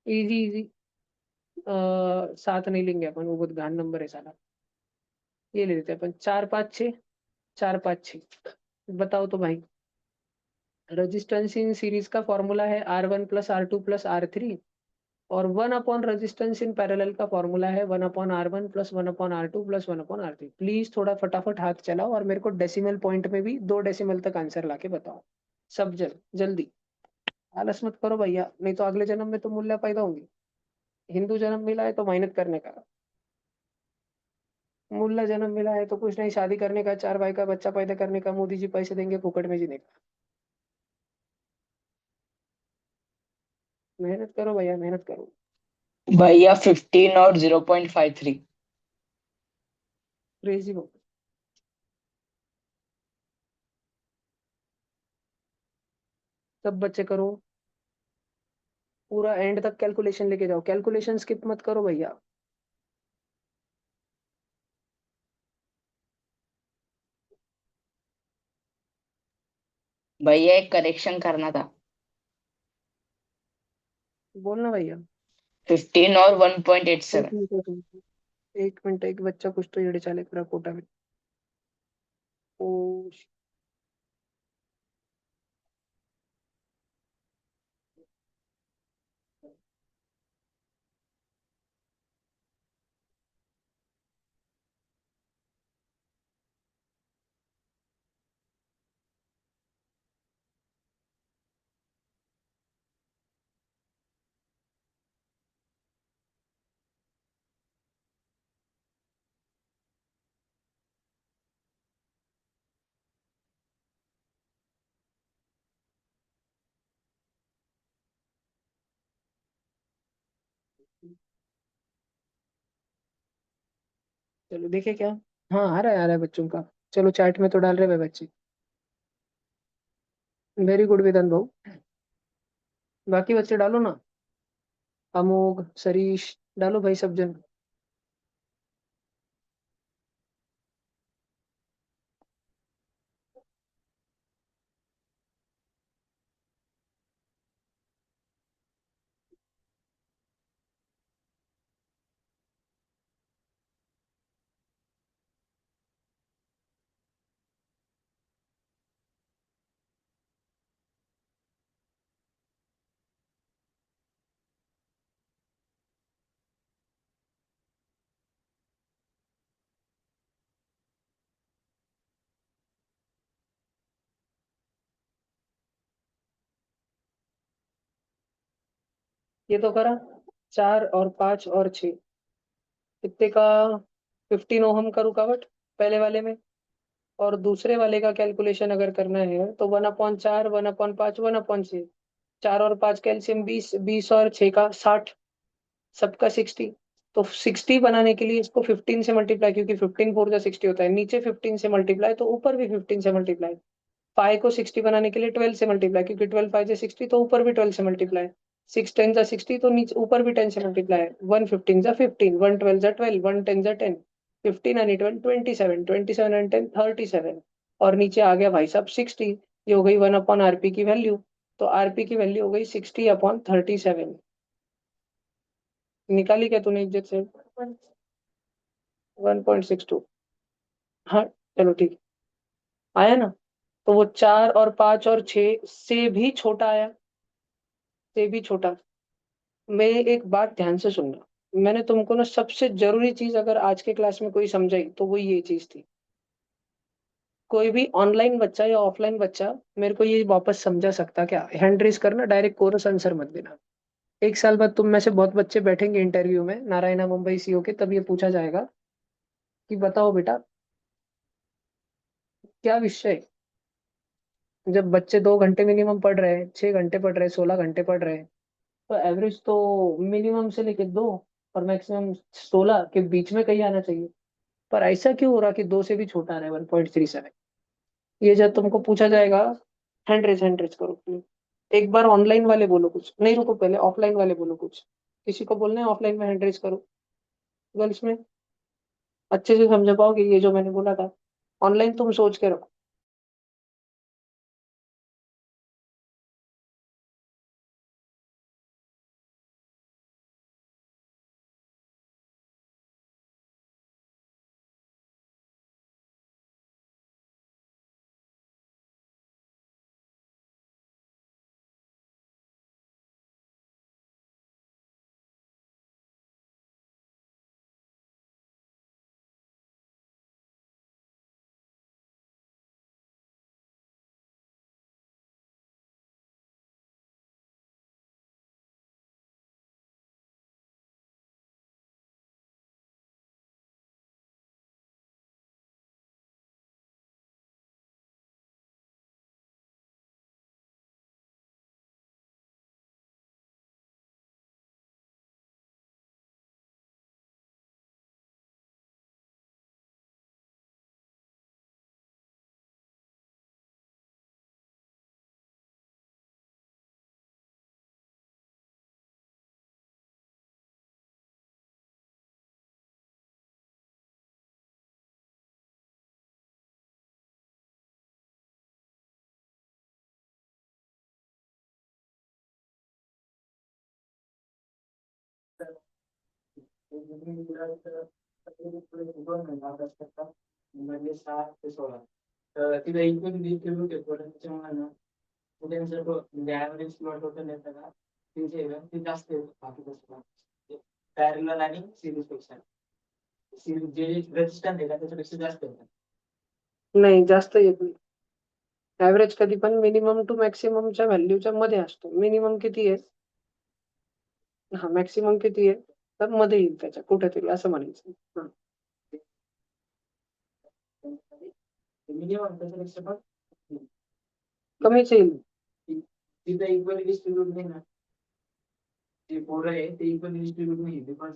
Easy easy. 7 नहीं लेंगे अपन, वो बहुत घान नंबर है साला। ये ले लेते हैं अपन, 4 5 6, 4 5 6। बताओ तो भाई, रेजिस्टेंस इन सीरीज का फॉर्मूला है R1 + R2 + R3, और 1 अपॉन रेजिस्टेंस इन पैरेलल का फॉर्मूला है 1/R1 + 1/R2 + 1/R3। प्लीज थोड़ा फटाफट हाथ चलाओ, और मेरे को डेसिमल पॉइंट में भी 2 डेसिमल तक आंसर लाके बताओ। सब जल्दी। आलस मत करो भैया, नहीं तो अगले जन्म में तो मूल्य पैदा होंगे। हिंदू जन्म मिला है तो मेहनत करने का, मूल्य जन्म मिला है तो कुछ नहीं, शादी करने का, 4 भाई का बच्चा पैदा करने का, मोदी जी पैसे देंगे फुकट में जीने का। मेहनत करो भैया, मेहनत करो। भैया 15 और 0.53। क्रेजी हो। सब बच्चे करो, पूरा एंड तक कैलकुलेशन लेके जाओ, कैलकुलेशन स्किप मत करो भैया। भैया एक करेक्शन करना था। बोलना भैया। 15 और एक 1.87। मिनट एक मिनट, एक मिनट, एक बच्चा कुछ तो येड़े चाले पूरा कोटा में। ओ, चलो देखे क्या? हाँ, आ रहा है बच्चों का। चलो चैट में तो डाल रहे हैं बच्चे। वेरी गुड वेदांत भाऊ। बाकी बच्चे डालो ना, अमोघ, सरीश, डालो भाई सब जन। ये तो करा, 4 और 5 और 6, कितने का? 15 ओहम का रुकावट पहले वाले में। और दूसरे वाले का कैलकुलेशन अगर करना है तो 1/4, 1/5, 1/6। 4 और 5 कैल्शियम 20, 20 और 6 का 60, सबका 60। तो 60 बनाने के लिए इसको 15 से मल्टीप्लाई, क्योंकि 15 4 जा 60 होता है, नीचे 15 से मल्टीप्लाई तो ऊपर भी 15 से मल्टीप्लाई। 5 को 60 बनाने के लिए 12 से मल्टीप्लाई, क्योंकि 12 5 जा 60 तो ऊपर भी 12 से मल्टीप्लाई। 6 10 जा 60 तो नीचे ऊपर भी 10 से मल्टीप्लाई। 1 15 जा 15, 1 12 जा 12, 1 10 जा 10, 15 and 12 27, 27 and 10 37। और नीचे आ गया भाई साहब 60, ये हो गई 1/RP की वैल्यू। तो आरपी की वैल्यू हो गई 60/37। निकाली क्या तूने इज्जत से? 1.62। हाँ, चलो ठीक, आया ना? तो वो 4 और 5 और 6 से भी छोटा आया, से भी छोटा। मेरी एक बात ध्यान से सुनना, मैंने तुमको ना सबसे जरूरी चीज अगर आज के क्लास में कोई समझाई तो वो ये चीज थी। कोई भी ऑनलाइन बच्चा या ऑफलाइन बच्चा मेरे को ये वापस समझा सकता क्या? हैंड रेज करना, डायरेक्ट कोरस आंसर मत देना। 1 साल बाद तुम में से बहुत बच्चे बैठेंगे इंटरव्यू में नारायणा मुंबई सीओ के, तब ये पूछा जाएगा कि बताओ बेटा क्या विषय है? जब बच्चे 2 घंटे मिनिमम पढ़ रहे हैं, 6 घंटे पढ़ रहे हैं, 16 घंटे पढ़ रहे हैं, तो एवरेज तो मिनिमम से लेके 2 और मैक्सिमम 16 के बीच में कहीं आना चाहिए। पर ऐसा क्यों हो रहा कि 2 से भी छोटा आ रहा है 1.37? ये जब तुमको पूछा जाएगा, हैंड रेज करो प्लीज। एक बार ऑनलाइन वाले बोलो कुछ, नहीं रुको पहले ऑफलाइन वाले बोलो कुछ। किसी को बोलना है ऑफलाइन में हैंड रेज करो, गर्ल्स में अच्छे से समझ पाओगे ये जो मैंने बोला था। ऑनलाइन तुम सोच के रखो। म्हणजे 7 ते 16 तर तिला इक्वल डिस्ट्रीब्यूट आहे थोडं त्याच्यामुळे ना त्यांचं म्हणजे ॲव्हरेज प्लॉट टोटल येतं का 300 ते जास्त येतं बाकी तसं पॅरलल आणि सिरीज पेक्षा सिरीज जे रेजिस्टन्स आहे का त्याच्यापेक्षा जास्त येतं. नाही जास्त येत नाही. ऍव्हरेज कधी पण मिनिमम टू मॅक्सिममच्या व्हॅल्यूच्या मध्ये असतो. मिनिमम किती आहे? हा मॅक्सिमम किती आहे? तर मध्ये येईल त्याच्या कुठेतरी असं म्हणायचं. हा. मिनिमम त्याच्यापेक्षा पण कमीच येईल. तिथं इक्वली डिस्ट्रीब्यूट नाही ना. जे पोरं आहे ते इक्वली डिस्ट्रीब्यूट नाही बिकॉज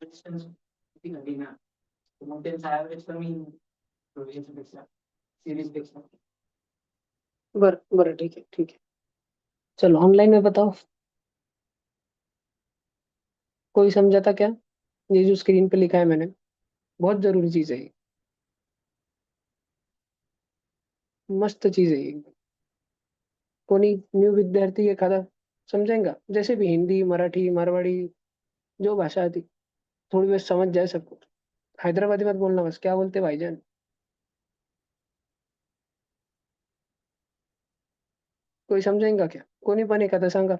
रेजिस्टन्स किती घटी ना, तर मग त्यांचा ऍव्हरेज कमी याच्यापेक्षा सिरीज पेक्षा. बरं बरं ठीक है ठीक है. चलो ऑनलाइन में बताओ, कोई समझा था क्या? ये जो स्क्रीन पे लिखा है मैंने, बहुत जरूरी चीज है ये, मस्त चीज है ये. कोणी न्यू विद्यार्थी एखादा समझेगा, जैसे भी हिंदी मराठी मारवाड़ी जो भाषा आती, थोड़ी बहुत समझ जाए सबको. हैदराबादी मत बोलना बस, क्या बोलते भाईजान? कोई समजेगा क्या? कोणी पण एखादा सांगा.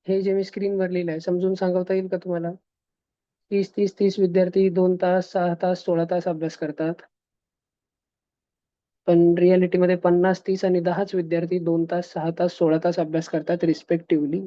हे जे मी स्क्रीनवर लिहिलं आहे समजून सांगता येईल का तुम्हाला? 30 विद्यार्थी 2 तास 6 तास 16 तास अभ्यास करतात, पण रियालिटीमध्ये 50 30 आणि 10च विद्यार्थी 2 तास 6 तास 16 तास अभ्यास करतात रिस्पेक्टिव्हली.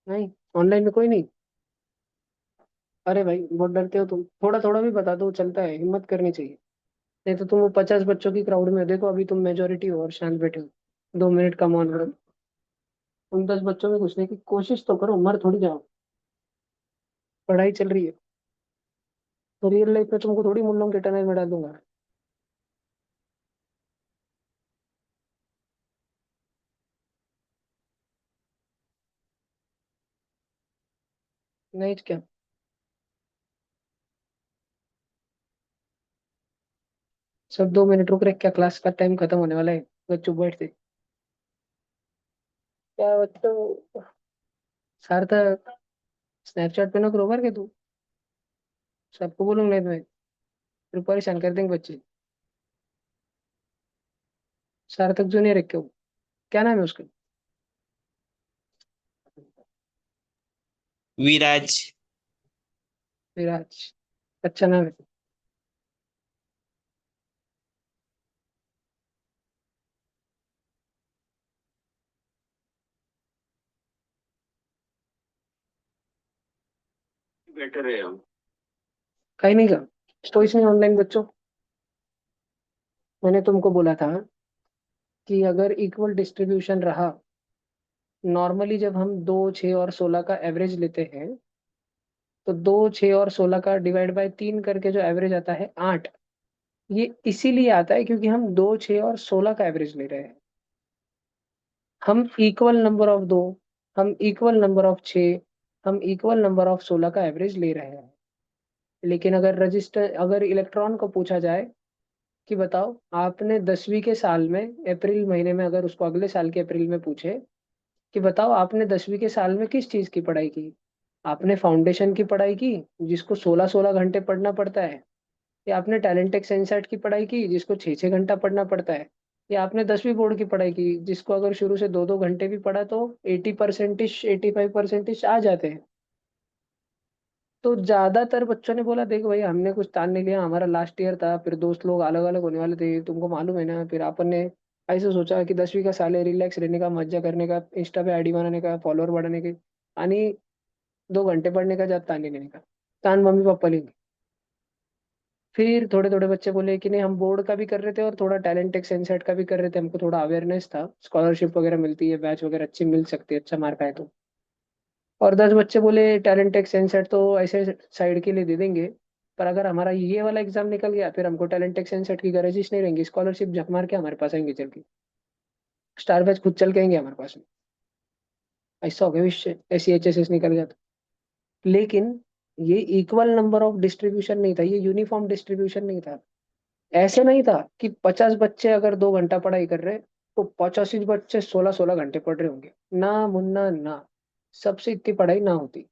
नहीं, ऑनलाइन में कोई नहीं. अरे भाई बहुत डरते हो तुम, थोड़ा थोड़ा भी बता दो चलता है, हिम्मत करनी चाहिए. नहीं तो तुम वो 50 बच्चों की क्राउड में देखो, अभी तुम मेजोरिटी हो और शांत बैठे हो. 2 मिनट का मौन करो. उन 10 बच्चों में घुसने की कोशिश तो करो, मर थोड़ी जाओ. पढ़ाई चल रही है, तो रियल लाइफ में तुमको थोड़ी मुन्नों के टनल में डाल दूंगा। नहीं तो क्या। सब 2 मिनट रुक रहे, क्या क्लास का टाइम खत्म होने वाला है, बस चुप बैठ से। क्या बच्चों, सार्थक स्नैपचैट पे ना करो के तू, सबको बोलूंगा नहीं तो मैं, फिर परेशान कर देंगे बच्चे। सार्थक जूनियर है क्यों, क्या नाम है उसका? विराज। विराज, अच्छा नाम है। बेटर है हम। कहीं नहीं का। तो इसमें ऑनलाइन बच्चों, मैंने तुमको बोला था कि अगर इक्वल डिस्ट्रीब्यूशन रहा, नॉर्मली जब हम 2, 6 और 16 का एवरेज लेते हैं, तो 2, 6 और 16 का डिवाइड बाय 3 करके जो एवरेज आता है 8, ये इसीलिए आता है क्योंकि हम 2, 6 और 16 का एवरेज ले रहे हैं। हम इक्वल नंबर ऑफ 2, हम इक्वल नंबर ऑफ 6, हम इक्वल नंबर ऑफ 16 का एवरेज ले रहे हैं। लेकिन अगर इलेक्ट्रॉन को पूछा जाए कि बताओ आपने 10वीं के साल में अप्रैल महीने में, अगर उसको अगले साल के अप्रैल में पूछे कि बताओ आपने 10वीं के साल में किस चीज की पढ़ाई की, आपने फाउंडेशन की पढ़ाई की जिसको 16-16 घंटे पढ़ना पड़ता है, या आपने टैलेंट टेक सेंसेट की पढ़ाई की जिसको 6-6 घंटा पढ़ना पड़ता है, या आपने 10वीं बोर्ड की पढ़ाई की जिसको अगर शुरू से 2-2 घंटे भी पढ़ा तो 80%, 85% आ जाते हैं। तो ज्यादातर बच्चों ने बोला देख भाई हमने कुछ तान नहीं लिया, हमारा लास्ट ईयर था, फिर दोस्त लोग अलग अलग होने वाले थे तुमको मालूम है ना, फिर अपन ने ऐसे सोचा कि 10वीं का साल है, रिलैक्स रहने का, मजा करने का, इंस्टा पे आईडी बनाने का, फॉलोअर बढ़ाने के, आणि 2 घंटे पढ़ने का, ज्यादा तान नहीं लेने का, तान मम्मी पापा लेंगे। फिर थोड़े थोड़े बच्चे बोले कि नहीं हम बोर्ड का भी कर रहे थे और थोड़ा टैलेंट टेक सेंसेट का भी कर रहे थे, हमको थोड़ा अवेयरनेस था, स्कॉलरशिप वगैरह मिलती है, बैच वगैरह अच्छी मिल सकती है, अच्छा मार्क आए तो। और 10 बच्चे बोले टैलेंट टेक सेंसेट तो ऐसे साइड के लिए दे देंगे, पर अगर हमारा ये वाला एग्जाम निकल गया फिर हमको टैलेंट टेक सेंसेट की गरज ही नहीं रहेंगी, स्कॉलरशिप झक मार के हमारे पास आएंगे चल के, स्टार बैच खुद चल के आएंगे हमारे पास में। ऐसा हो गया विषय, ऐसी HSS निकल गया तो। लेकिन ये इक्वल नंबर ऑफ डिस्ट्रीब्यूशन नहीं था, ये यूनिफॉर्म डिस्ट्रीब्यूशन नहीं था। ऐसे नहीं था कि 50 बच्चे अगर 2 घंटा पढ़ाई कर रहे तो 85 बच्चे 16-16 घंटे पढ़ रहे होंगे, ना मुन्ना ना, सबसे इतनी पढ़ाई ना होती।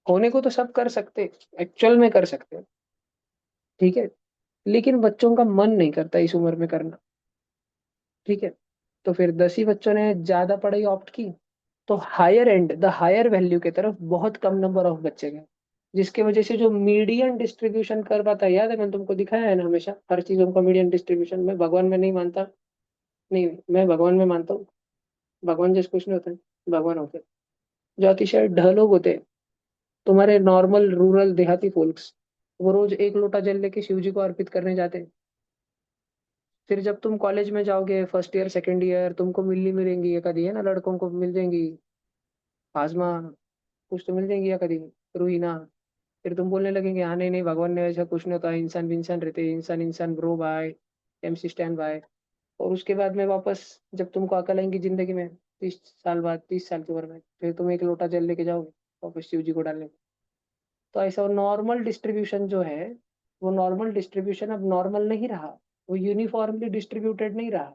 होने को तो सब कर सकते, एक्चुअल में कर सकते, ठीक है, लेकिन बच्चों का मन नहीं करता इस उम्र में करना, ठीक है। तो फिर 10 ही बच्चों ने ज्यादा पढ़ाई ऑप्ट की, तो higher end, the higher value की तरफ बहुत कम नंबर ऑफ बच्चे गए, जिसकी वजह से जो मीडियन डिस्ट्रीब्यूशन कर पाता है, याद है मैंने तुमको दिखाया है ना हमेशा हर चीजों का मीडियन डिस्ट्रीब्यूशन, में भगवान में नहीं मानता, नहीं मैं भगवान में मानता हूँ, भगवान जैसे कुछ नहीं होता है, भगवान होते हैं जो अतिशय ढ लोग होते हैं, तुम्हारे नॉर्मल रूरल देहाती फोल्क्स, वो रोज एक लोटा जल लेके शिव जी को अर्पित करने जाते हैं। फिर जब तुम कॉलेज में जाओगे, फर्स्ट ईयर सेकंड ईयर, तुमको मिलनी मिलेंगी या कभी, है ना, लड़कों को मिल जाएंगी, हाजमा, कुछ तो मिल जाएंगी या कभी, रूहीना। फिर तुम बोलने लगेंगे हाँ नहीं नहीं भगवान ने ऐसा कुछ नहीं होता, इंसान भी इंसान रहते हैं, इंसान इंसान bro bye, MC stand by. और उसके बाद में वापस जब तुमको अकल आएंगी जिंदगी में, 30 साल बाद, 30 साल की उम्र में, फिर तुम एक लोटा जल लेके जाओगे वापस शिव जी को डालने। तो ऐसा नॉर्मल डिस्ट्रीब्यूशन जो है, वो नॉर्मल डिस्ट्रीब्यूशन अब नॉर्मल नहीं रहा, वो यूनिफॉर्मली डिस्ट्रीब्यूटेड नहीं रहा,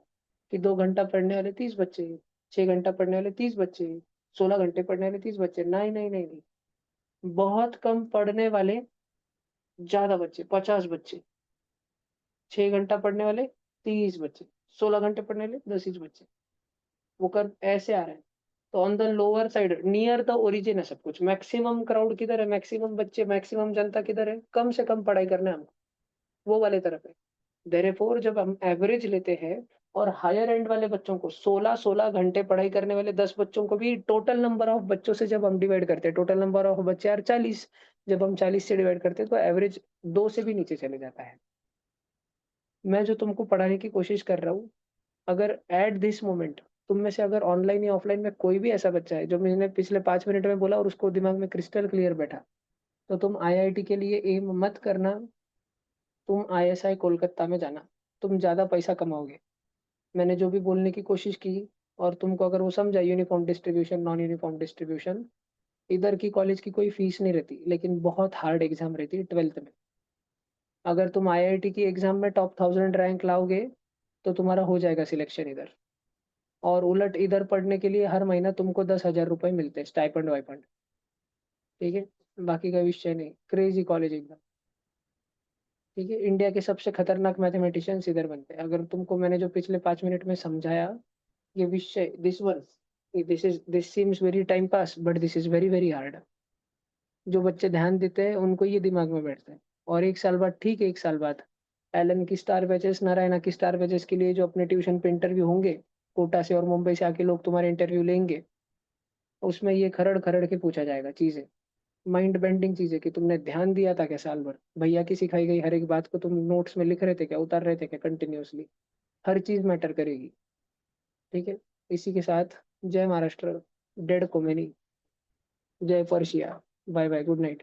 कि 2 घंटा पढ़ने वाले 30 बच्चे, 6 घंटा पढ़ने वाले 30 बच्चे, 16 घंटे पढ़ने वाले 30 बच्चे, नहीं नहीं नहीं नहीं, बहुत कम पढ़ने वाले ज्यादा बच्चे, 50 बच्चे, 6 घंटा पढ़ने वाले 30 बच्चे, 16 घंटे पढ़ने वाले 10 बच्चे, वो कर ऐसे आ रहे हैं। तो on the lower side near the origin है सब कुछ, मैक्सिमम क्राउड किधर है, मैक्सिमम बच्चे, मैक्सिमम जनता किधर है, कम से कम पढ़ाई करना है हमको, वो वाले तरफ है। देयरफॉर जब हम एवरेज लेते हैं और हायर एंड वाले बच्चों को, 16-16 घंटे पढ़ाई करने वाले 10 बच्चों को भी टोटल नंबर ऑफ बच्चों से जब हम डिवाइड करते हैं, टोटल नंबर ऑफ बच्चे यार 40, जब हम 40 से डिवाइड करते हैं तो एवरेज 2 से भी नीचे चले जाता है। मैं जो तुमको पढ़ाने की कोशिश कर रहा हूँ, अगर एट दिस मोमेंट तुम में से अगर ऑनलाइन या ऑफलाइन में कोई भी ऐसा बच्चा है जो मैंने पिछले 5 मिनट में बोला और उसको दिमाग में क्रिस्टल क्लियर बैठा, तो तुम आईआईटी के लिए एम मत करना, तुम आईएसआई कोलकाता में जाना, तुम ज्यादा पैसा कमाओगे। मैंने जो भी बोलने की कोशिश की और तुमको अगर वो समझा, uniform distribution non uniform distribution, इधर की कॉलेज की कोई फीस नहीं रहती, लेकिन बहुत हार्ड एग्जाम रहती है 12th में। अगर तुम आईआईटी की एग्जाम में टॉप 1000 रैंक लाओगे तो तुम्हारा हो जाएगा सिलेक्शन इधर। और उलट इधर पढ़ने के लिए हर महीना तुमको 10,000 रुपये मिलते हैं स्टाइपेंड वाइपेंड। ठीक है, बाकी का विषय नहीं, क्रेजी कॉलेज एकदम। ठीक है, इंडिया के सबसे खतरनाक मैथमेटिशियंस इधर बनते हैं। अगर तुमको मैंने जो पिछले 5 मिनट में समझाया, ये विषय, this seems very time pass, but this is very very hard. जो बच्चे ध्यान देते हैं उनको ये दिमाग में बैठता है। और 1 साल बाद, ठीक है, 1 साल बाद एलन की स्टार बैचेस, नारायणा की स्टार बैचेस के लिए जो अपने ट्यूशन पे इंटरव्यू होंगे, कोटा से और मुंबई से आके लोग तुम्हारे इंटरव्यू लेंगे, उसमें ये खरड़ खरड़ के पूछा जाएगा चीजें, माइंड बेंडिंग चीजें, कि तुमने ध्यान दिया था क्या साल भर, भैया की सिखाई गई हर एक बात को तुम नोट्स में लिख रहे थे क्या, उतार रहे थे क्या कंटिन्यूअसली। हर चीज मैटर करेगी। ठीक है, इसी के साथ जय महाराष्ट्र, डेढ़ को मैनी, जय Persia, bye bye, good night.